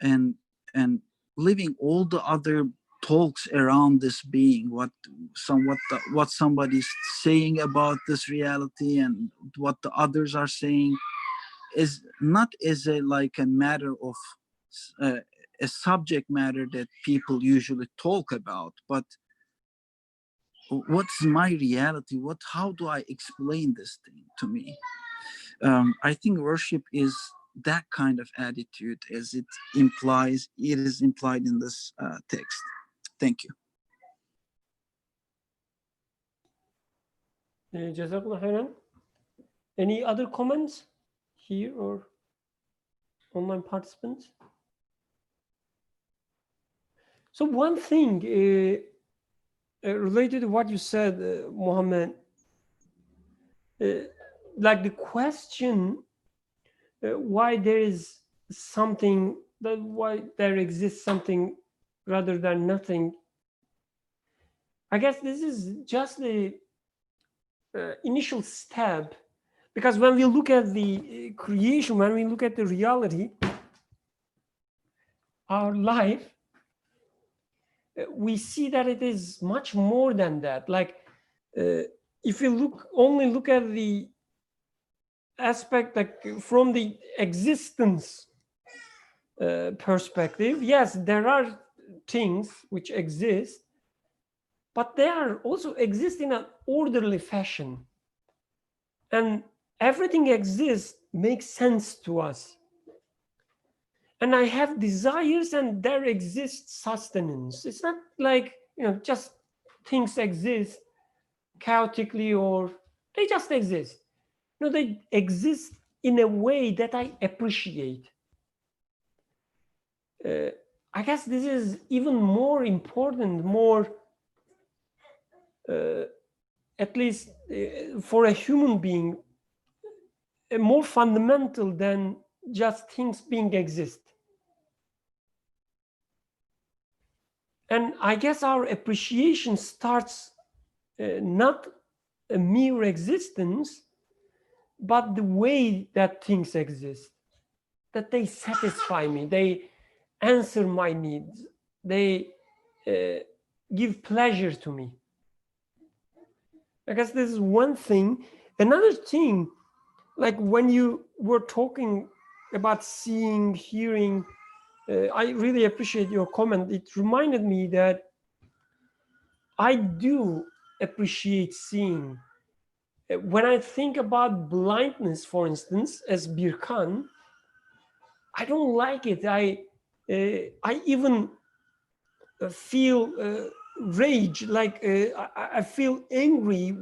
and living all the other talks around this being, what somebody's saying about this reality and what the others are saying, is not as a like a matter of a subject matter that people usually talk about, but what's my reality? How do I explain this thing to me? I think worship is that kind of attitude, as it is implied in this text. Thank you. Jazakallah khairan. Any other comments here or online participants? So one thing related to what you said, Mohammed, like the question why there is something, why there exists something rather than nothing. I guess this is just the initial step, because when we look at the creation, when we look at the reality, our life, we see that it is much more than that. Like if you only look at the aspect, like from the existence perspective, yes, there are things which exist, but they are also exist in an orderly fashion, and everything exists makes sense to us. And I have desires, and there exists sustenance. It's not like, you know, just things exist chaotically, or they just exist. No, they exist in a way that I appreciate. I guess this is even more important, more, at least for a human being, more fundamental than just things being exist. And I guess our appreciation starts not a mere existence, but the way that things exist, that they satisfy me, they answer my needs, they give pleasure to me. I guess this is one thing. Another thing, like when you were talking about seeing, hearing, I really appreciate your comment. It reminded me that I do appreciate seeing. When I think about blindness, for instance, as Birkan, I don't like it. I even feel rage, like I feel angry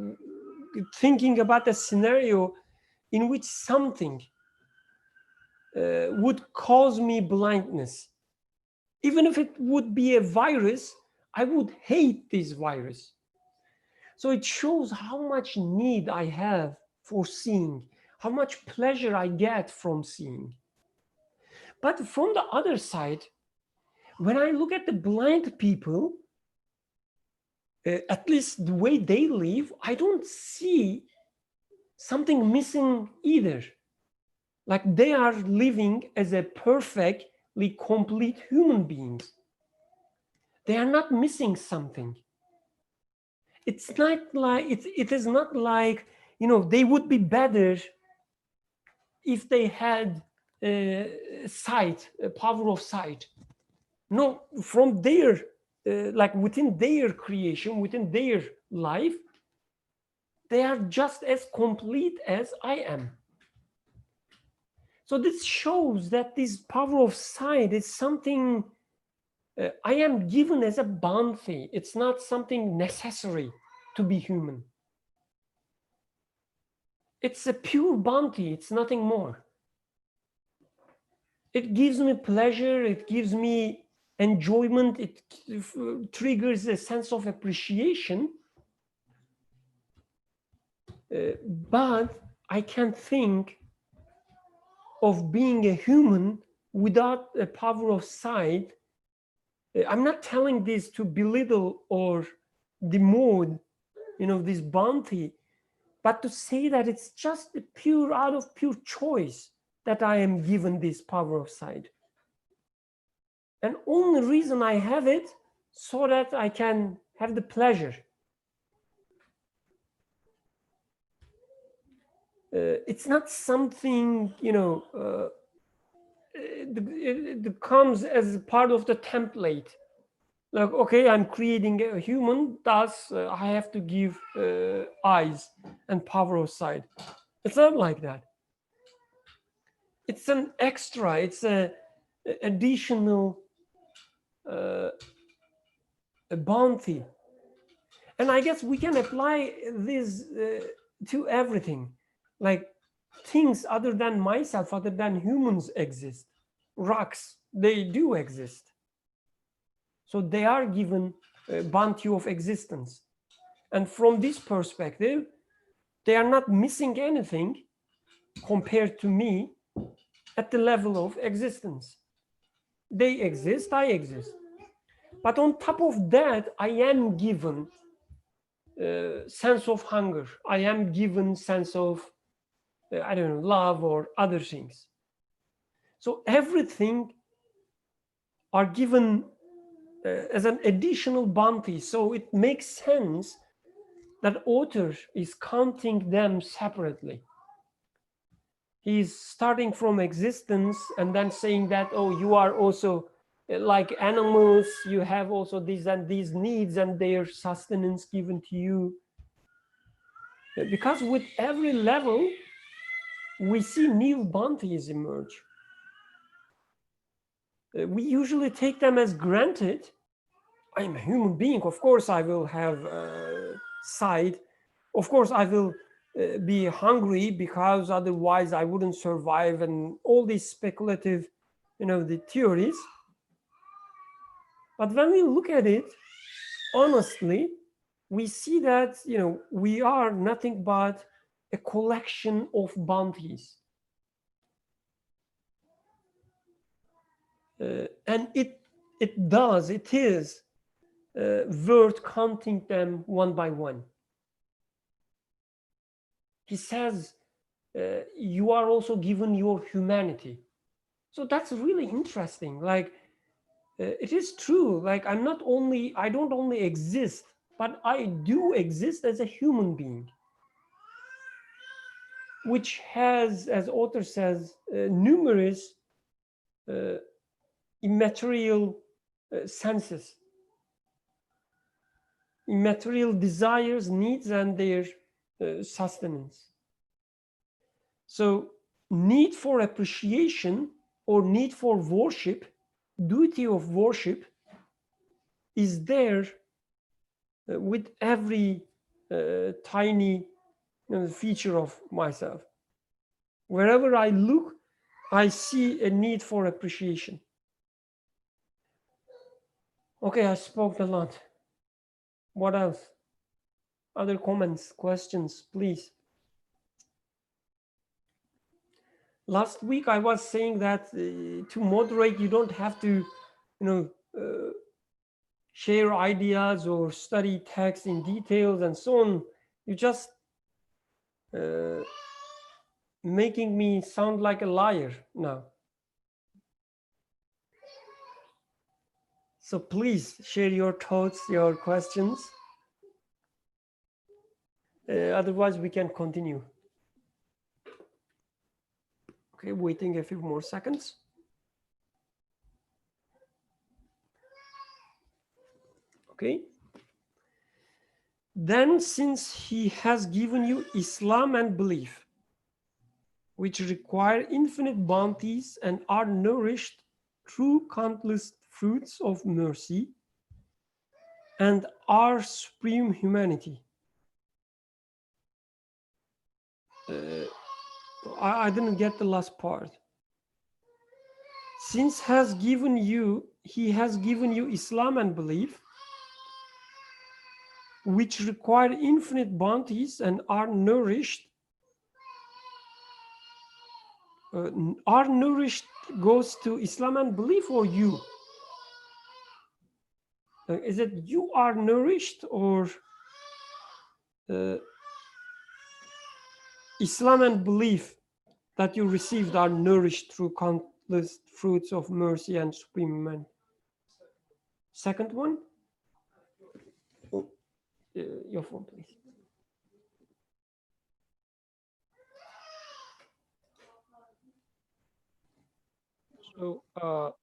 thinking about a scenario in which something would cause me blindness. Even if it would be a virus, I would hate this virus. So it shows how much need I have for seeing, how much pleasure I get from seeing. But from the other side, when I look at the blind people, at least the way they live, I don't see something missing either. Like they are living as a perfectly complete human beings. They are not missing something. It's not like, it is not like, you know, they would be better if they had sight, power of sight. No, from their, like within their creation, within their life, they are just as complete as I am. So this shows that this power of sight is something I am given as a bounty. It's not something necessary to be human. It's a pure bounty. It's nothing more. It gives me pleasure. It gives me enjoyment. It triggers a sense of appreciation. But I can't think of being a human without a power of sight. I'm not telling this to belittle or demote, this bounty, but to say that it's just out of pure choice that I am given this power of sight. And only reason I have it so that I can have the pleasure. It's not something, it comes as part of the template. Like, okay, I'm creating a human, thus I have to give eyes and power of sight. It's not like that. It's an extra, it's a additional a bounty. And I guess we can apply this to everything. Like things other than myself, other than humans exist. Rocks, they do exist. So they are given a bounty of existence. And from this perspective, they are not missing anything compared to me at the level of existence. They exist, I exist. But on top of that, I am given sense of hunger. I am given sense of, I don't know, love or other things. So everything are given as an additional bounty. So it makes sense that author is counting them separately. He's starting from existence and then saying that, oh, you are also like animals, you have also these and these needs and their sustenance given to you. Because with every level, we see new bounties emerge. We usually take them as granted. I'm a human being, of course I will have sight. Of course I will be hungry because otherwise I wouldn't survive, and all these speculative, the theories. But when we look at it honestly, we see that, we are nothing but a collection of bounties. And it is worth counting them one by one. He says, you are also given your humanity. So that's really interesting. Like, it is true. Like, I don't only exist, but I do exist as a human being, which has, as author says, numerous immaterial senses, immaterial desires, needs, and their sustenance. So need for appreciation or need for worship, duty of worship, is there with every tiny feature of myself. Wherever I look, I see a need for appreciation. Okay, I spoke a lot. What else? Other comments, questions, please. Last week I was saying that to moderate, you don't have to, share ideas or study text in details and so on. You just making me sound like a liar now. So please share your thoughts, your questions. Otherwise, we can continue. Okay, waiting a few more seconds. Okay. Then, since he has given you Islam and belief, which require infinite bounties and are nourished through countless fruits of mercy and our supreme humanity. I didn't get the last part. Since he has given you Islam and belief, which require infinite bounties and are nourished are nourished goes to Islam and belief, or you? Is it you are nourished, or Islam and belief that you received are nourished through countless fruits of mercy and supreme humanity? Second one? Your phone, please. So,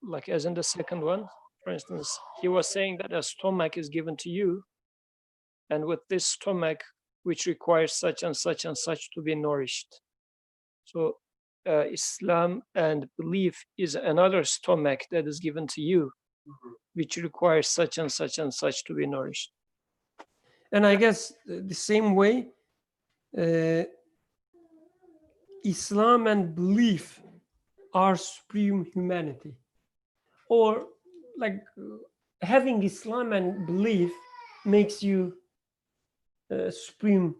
like as in the second one, for instance, he was saying that a stomach is given to you, and with this stomach, which requires such and such and such to be nourished. So, Islam and belief is another stomach that is given to you, which requires such and such and such to be nourished. And I guess the same way, Islam and belief are supreme humanity, or like having Islam and belief makes you supreme,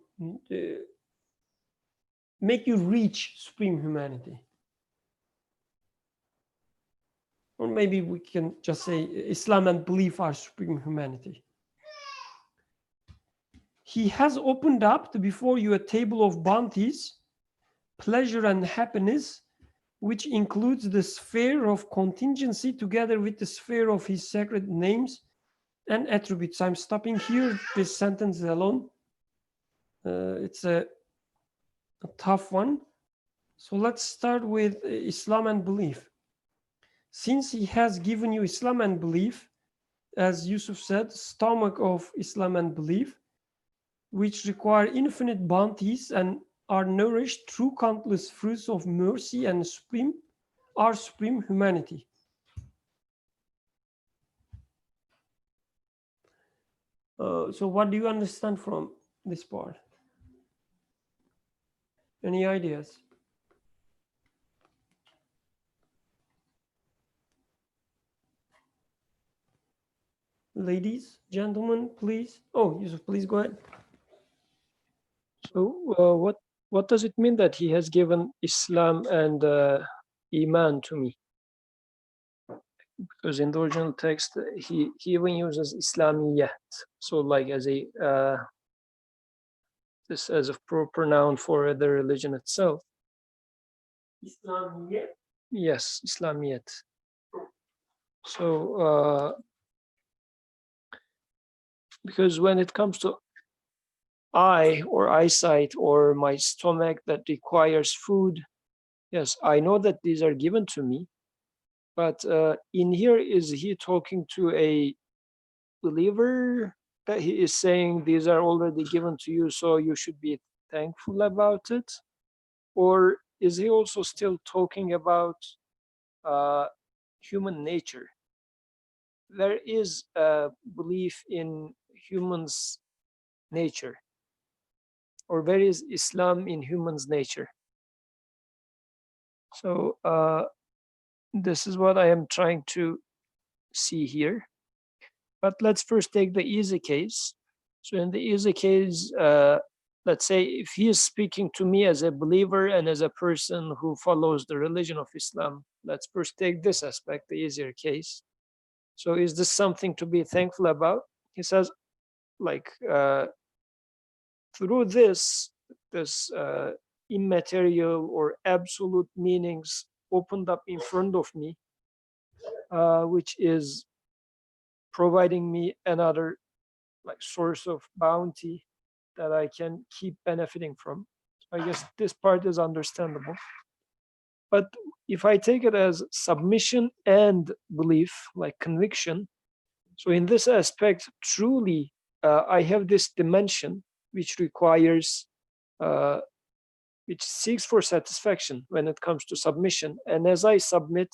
make you reach supreme humanity. Or maybe we can just say Islam and belief are supreme humanity. He has opened up before you a table of bounties, pleasure and happiness, which includes the sphere of contingency together with the sphere of his sacred names and attributes. I'm stopping here, this sentence alone. It's a tough one. So let's start with Islam and belief. Since he has given you Islam and belief, as Yusuf said, stomach of Islam and belief, which require infinite bounties and are nourished through countless fruits of mercy and supreme humanity. So what do you understand from this part? Any ideas? Ladies, gentlemen, please. Oh, Yusuf, please go ahead. So, what does it mean that he has given Islam and Iman to me? Because in the original text, he even uses Islamiyat, so like as a this as a proper noun for the religion itself. Islamiyat? Yes, Islamiyat. So, because when it comes to eye or eyesight or my stomach that requires food, yes, I know that these are given to me. But in here, is he talking to a believer that he is saying these are already given to you, so you should be thankful about it? Or is he also still talking about human nature? There is a belief in humans' nature, or there is Islam in humans' nature. So this is what I am trying to see here. But let's first take the easy case. So in the easy case, let's say if he is speaking to me as a believer and as a person who follows the religion of Islam, let's first take this aspect, the easier case. So is this something to be thankful about? He says, like, through this immaterial or absolute meanings opened up in front of me, which is providing me another like source of bounty that I can keep benefiting from. I guess this part is understandable. But if I take it as submission and belief, like conviction, so in this aspect, truly, I have this dimension which requires, which seeks for satisfaction when it comes to submission. And as I submit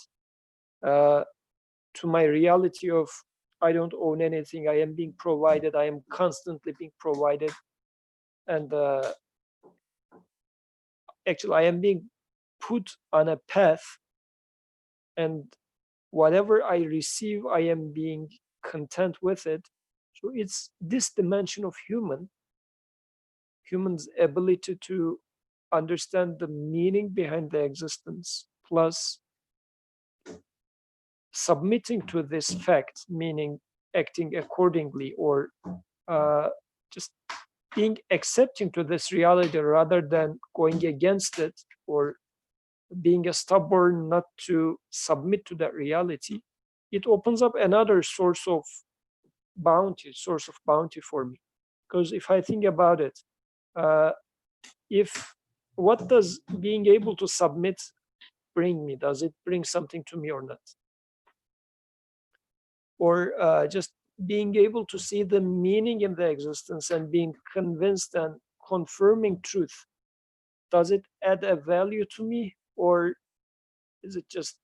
to my reality of I don't own anything, I am being provided, I am constantly being provided, and actually I am being put on a path, and whatever I receive, I am being content with it. So it's this dimension of human's ability to understand the meaning behind the existence, plus submitting to this fact, meaning acting accordingly, or just being accepting to this reality rather than going against it, or being a stubborn not to submit to that reality, it opens up another source of bounty for me. Because if I think about it, if what does being able to submit bring me? Does it bring something to me or not? Or just being able to see the meaning in the existence and being convinced and confirming truth, does it add a value to me, or is it just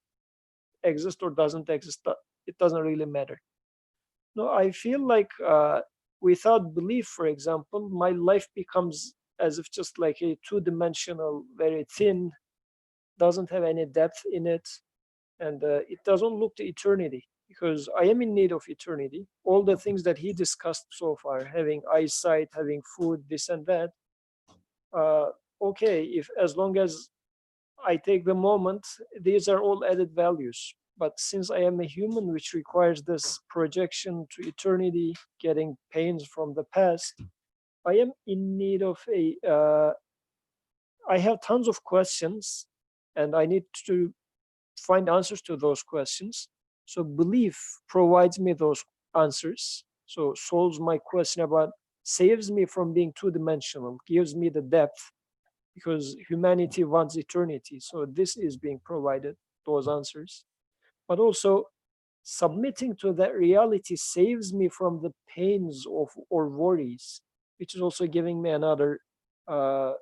exist or doesn't exist? It doesn't really matter. No, I feel like without belief, for example, my life becomes as if just like a two-dimensional, very thin, doesn't have any depth in it, and it doesn't look to eternity, because I am in need of eternity. All the things that he discussed so far, having eyesight, having food, this and that, okay, if as long as I take the moment, these are all added values. But since I am a human, which requires this projection to eternity, getting pains from the past, I am in need of I have tons of questions, and I need to find answers to those questions. So belief provides me those answers. So solves my question about, saves me from being two-dimensional, gives me the depth, because humanity wants eternity. So this is being provided, those answers. But also submitting to that reality saves me from the pains of or worries, which is also giving me another a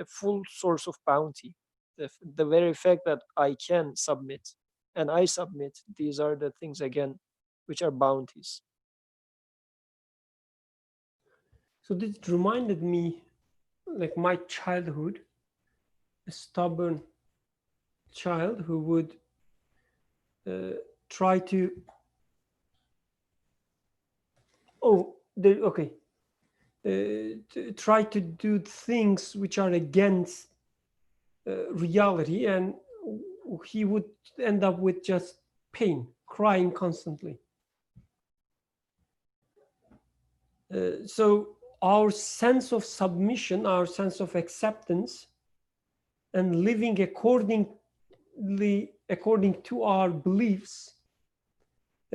full source of bounty. The very fact that I can submit and I submit, these are the things again which are bounties. So this reminded me, like my childhood, a stubborn child who would try to, try to do things which are against reality, and he would end up with just pain, crying constantly. So our sense of submission, our sense of acceptance, and living according to our beliefs,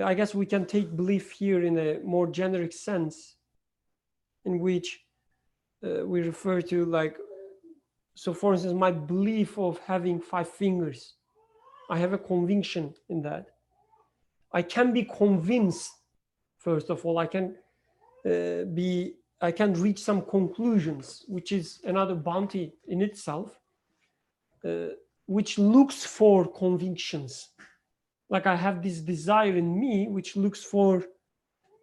I guess we can take belief here in a more generic sense, in which we refer to, like, so for instance, my belief of having 5 fingers, I have a conviction in that. I can be convinced, first of all, I can reach some conclusions, which is another bounty in itself, which looks for convictions. Like I have this desire in me, which looks for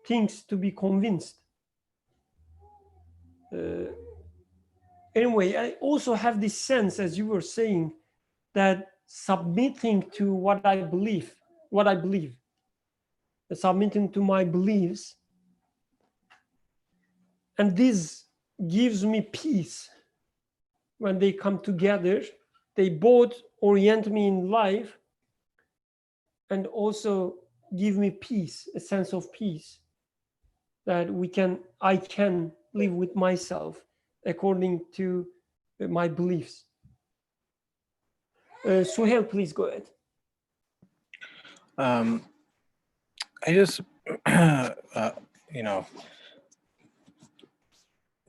things to be convinced. Anyway, I also have this sense, as you were saying, that submitting to what I believe, submitting to my beliefs, and this gives me peace. When they come together, they both orient me in life and also give me peace, a sense of peace, that I can live with myself according to my beliefs. Suhail, please go ahead. I just,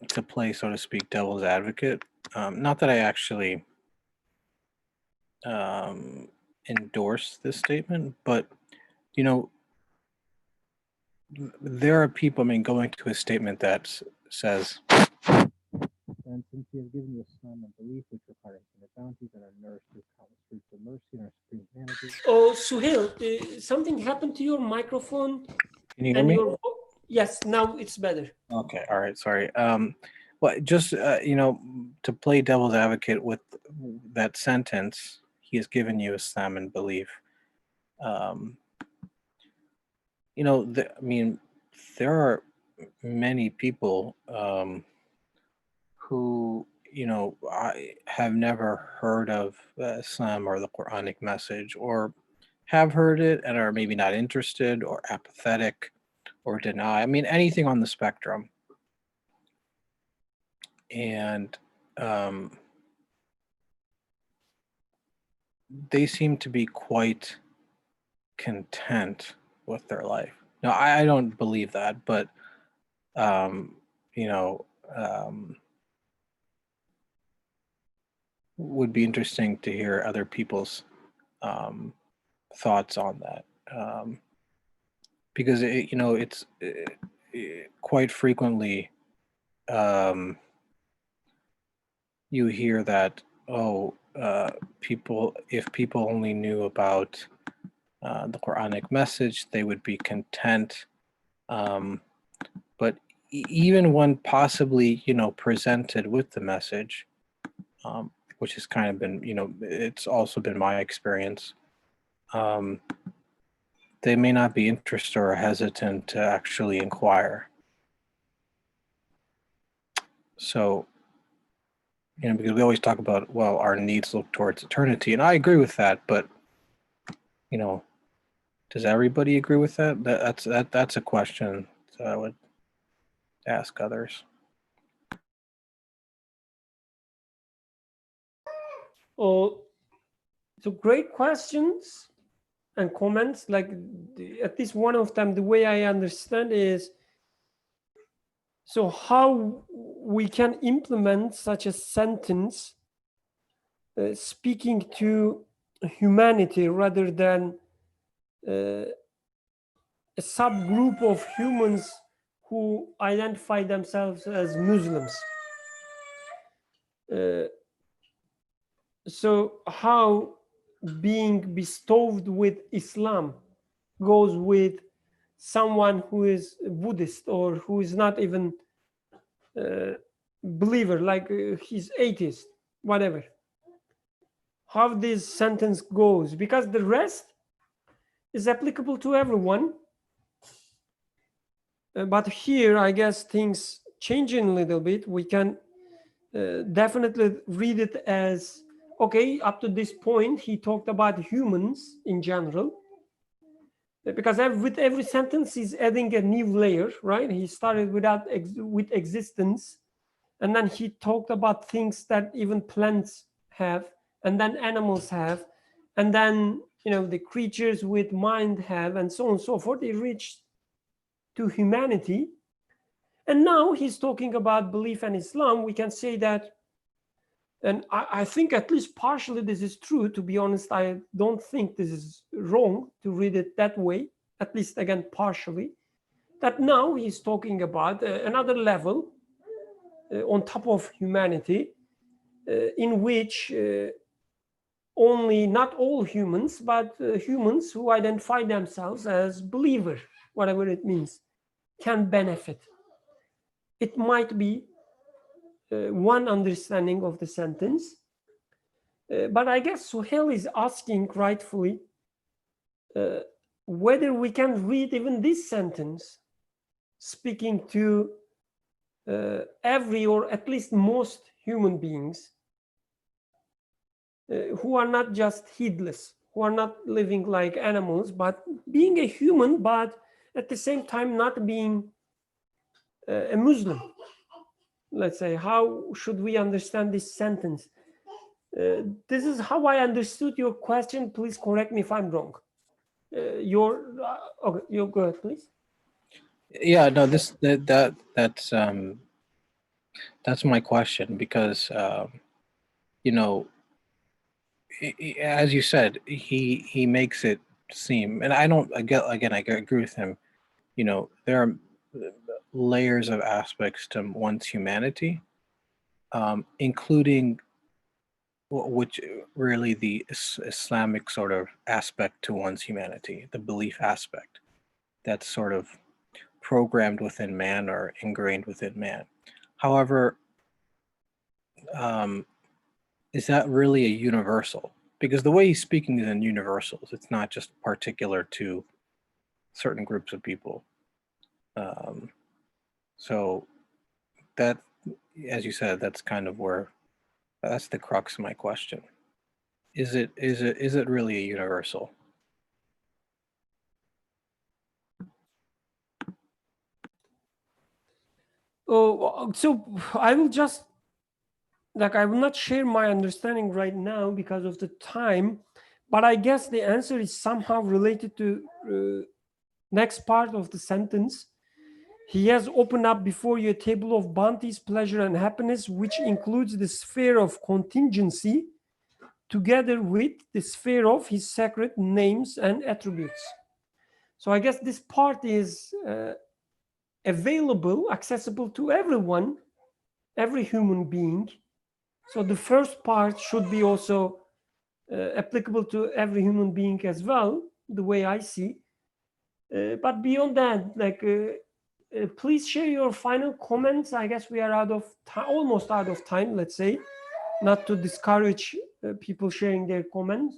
to play, so to speak, devil's advocate, not that I actually endorse this statement, but, there are people, going to a statement that says, and since he has given you a son of belief, which requires the bounties that are nourished through countless fruits of mercy and our supreme humanity. Oh, Suhail, something happened to your microphone. Can you hear me? Yes, now it's better. Okay, all right, sorry. Well, just, to play devil's advocate with that sentence, he has given you Islam and belief. There are many people who, you know, I have never heard of Islam or the Quranic message, or have heard it and are maybe not interested or apathetic or deny. I mean, anything on the spectrum. And they seem to be quite content with their life. Now, I don't believe that, but you know, would be interesting to hear other people's thoughts on that, because you know, it's quite frequently you hear that, oh, people, if people only knew about the Quranic message, they would be content. But even when possibly, you know, presented with the message, which has kind of been, you know, it's also been my experience, they may not be interested or hesitant to actually inquire. So, you know, because we always talk about, well, our needs look towards eternity, and I agree with that, but, you know, does everybody agree with that? That's a question that I would ask others. Oh, so great questions and comments. Like at least one of them, the way I understand is, so how we can implement such a sentence speaking to humanity rather than a subgroup of humans who identify themselves as Muslims. So how being bestowed with Islam goes with someone who is Buddhist or who is not even believer, like he's atheist, whatever. How this sentence goes, because the rest is applicable to everyone. But here, I guess things changing a little bit. We can definitely read it as, okay, up to this point, he talked about humans in general. Because with every sentence, he's adding a new layer, right? He started with existence, and then he talked about things that even plants have, and then animals have, and then, you know, the creatures with mind have, and so on and so forth. He reached to humanity. And now he's talking about belief and Islam. We can say that, and I think at least partially this is true. To be honest, I don't think this is wrong to read it that way, at least again partially, that now he's talking about another level on top of humanity, in which only not all humans, but humans who identify themselves as believer, whatever it means, can benefit. It might be one understanding of the sentence, but I guess Suhail is asking rightfully whether we can read even this sentence speaking to every, or at least most human beings who are not just heedless, who are not living like animals, but being a human, but at the same time not being a Muslim. Let's say, how should we understand this sentence? This is how I understood your question. Please correct me if I'm wrong. Okay, you go ahead, please. Yeah, no, that's my question, because you know, as you said, he makes it seem, and I don't, again, I agree with him. You know, there are layers of aspects to one's humanity, including which really the Islamic sort of aspect to one's humanity, the belief aspect that's sort of programmed within man or ingrained within man. However, is that really a universal? Because the way he's speaking is in universals. It's not just particular to certain groups of people. So that, as you said, that's kind of where, that's the crux of my question. Is it really a universal? Oh, so I will just, like, I will not share my understanding right now because of the time, but I guess the answer is somehow related to next part of the sentence. He has opened up before you a table of bounties, pleasure, and happiness, which includes the sphere of contingency, together with the sphere of his sacred names and attributes. So I guess this part is available, accessible to everyone, every human being. So the first part should be also applicable to every human being as well, the way I see. But beyond that, like, please share your final comments. I guess we are out of time, almost out of time, let's say, not to discourage people sharing their comments.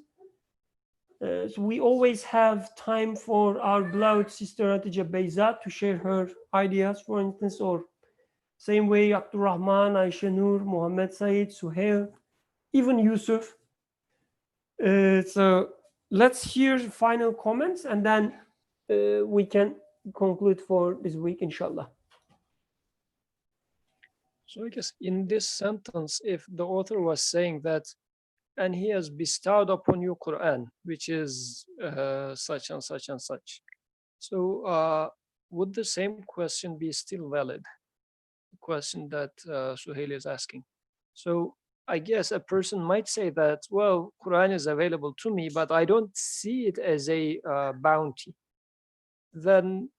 So we always have time for our beloved sister Hatice Beyza to share her ideas, for instance, or same way Abdurrahman, Ayşe Nur, Mohammed Said, Suhail, even Yusuf. So let's hear final comments and then we can conclude for this week, inshallah. So I guess in this sentence, if the author was saying that, and he has bestowed upon you Quran, which is such and such and such. So would the same question be still valid? The question that Suhail is asking. So I guess a person might say that, well, Quran is available to me, but I don't see it as a bounty. Then,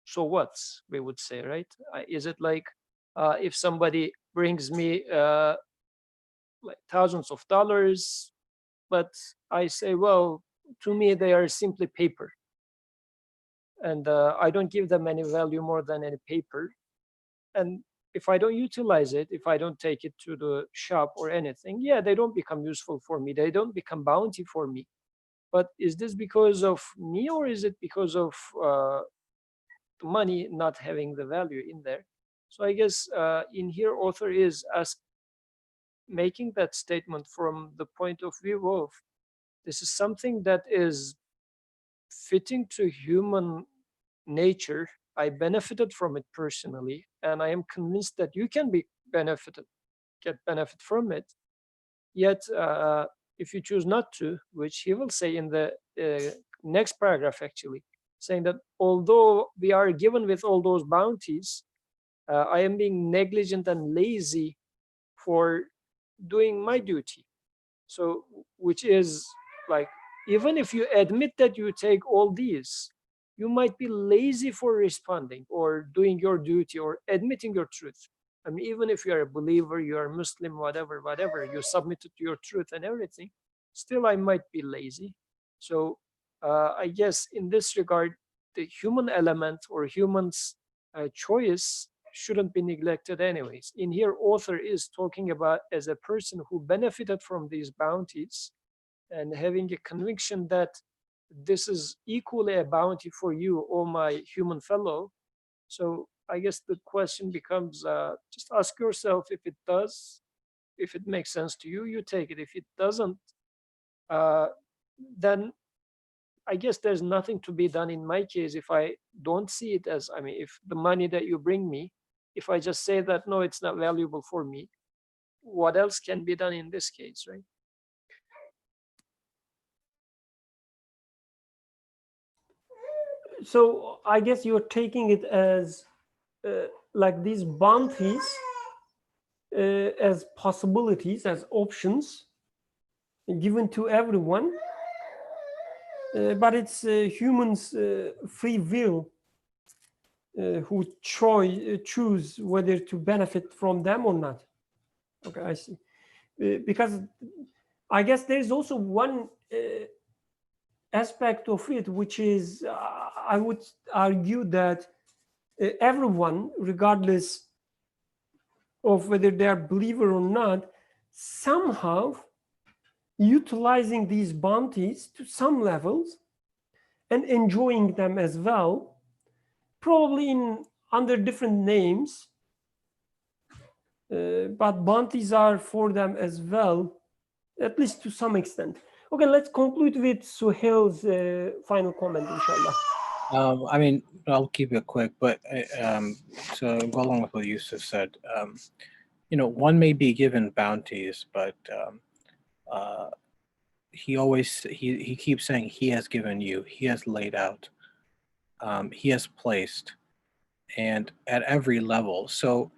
so what, we would say, right? Is it like if somebody brings me like thousands of dollars, but I say, well, to me, they are simply paper. And I don't give them any value more than any paper. And if I don't utilize it, if I don't take it to the shop or anything, yeah, they don't become useful for me. They don't become bounty for me. But is this because of me, or is it because of money not having the value in there? So I guess in here, author is making that statement from the point of view of this is something that is fitting to human nature. I benefited from it personally, and I am convinced that you can get benefit from it. Yet, if you choose not to, which he will say in the next paragraph, actually, saying that although we are given with all those bounties, I am being negligent and lazy for doing my duty. So, which is like, even if you admit that you take all these, you might be lazy for responding or doing your duty or admitting your truth. I mean, even if you are a believer, you are Muslim, whatever, you submitted to your truth and everything, still I might be lazy. So I guess in this regard, the human element or human's choice shouldn't be neglected anyways. In here, author is talking about as a person who benefited from these bounties and having a conviction that this is equally a bounty for you, oh my human fellow. So I guess the question becomes, just ask yourself if it does, if it makes sense to you, you take it. If it doesn't, then I guess there's nothing to be done in my case if I don't see it as, I mean, if the money that you bring me, if I just say that, no, it's not valuable for me, what else can be done in this case, right? So I guess you're taking it as like these bounties as possibilities, as options given to everyone, but it's humans' free will who choose whether to benefit from them or not. Okay, I see. Because I guess there's also one aspect of it, which is, I would argue that everyone, regardless of whether they are believer or not, somehow utilizing these bounties to some levels and enjoying them as well, probably under different names, but bounties are for them as well, at least to some extent. Okay, let's conclude with Suhail's final comment, inshallah. I mean, I'll keep it quick, but to go along with what Yusuf said, you know, one may be given bounties, but he keeps saying he has given you, he has laid out, he has placed, and at every level. So,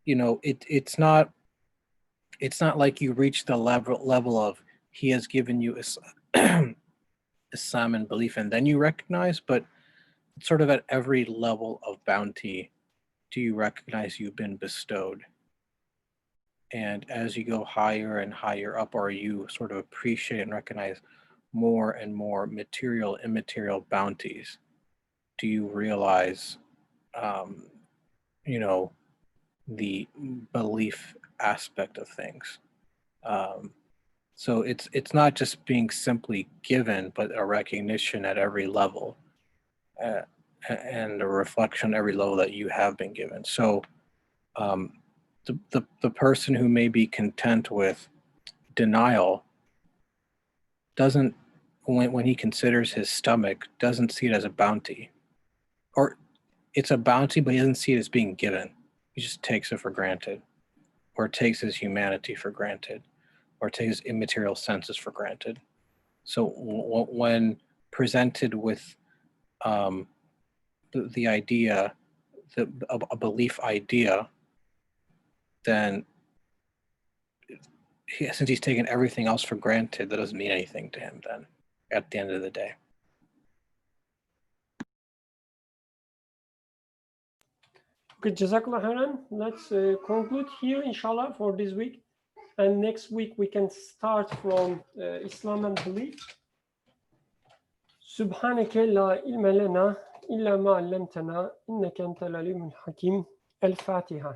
you know, it's not like you reach the level of he has given you Islam and belief, and then you recognize, but sort of at every level of bounty do you recognize you've been bestowed. And as you go higher and higher up, or you sort of appreciate and recognize more and more material, immaterial bounties, do you realize, you know, the belief aspect of things. So it's not just being simply given, but a recognition at every level, and a reflection at every level that you have been given. So the person who may be content with denial doesn't, when he considers his stomach, doesn't see it as a bounty. Or it's a bounty, but he doesn't see it as being given. He just takes it for granted, or takes his humanity for granted, or takes his immaterial senses for granted. So when presented with the idea, a belief idea, then since he's taken everything else for granted, that doesn't mean anything to him then, at the end of the day. Okay, Jazakallah khairan. Let's conclude here, inshallah, for this week. And next week we can start from Islam and belief. Subhaneke la ilme lena illa ma allamtana inneke entel alimul hakim. El Fatiha.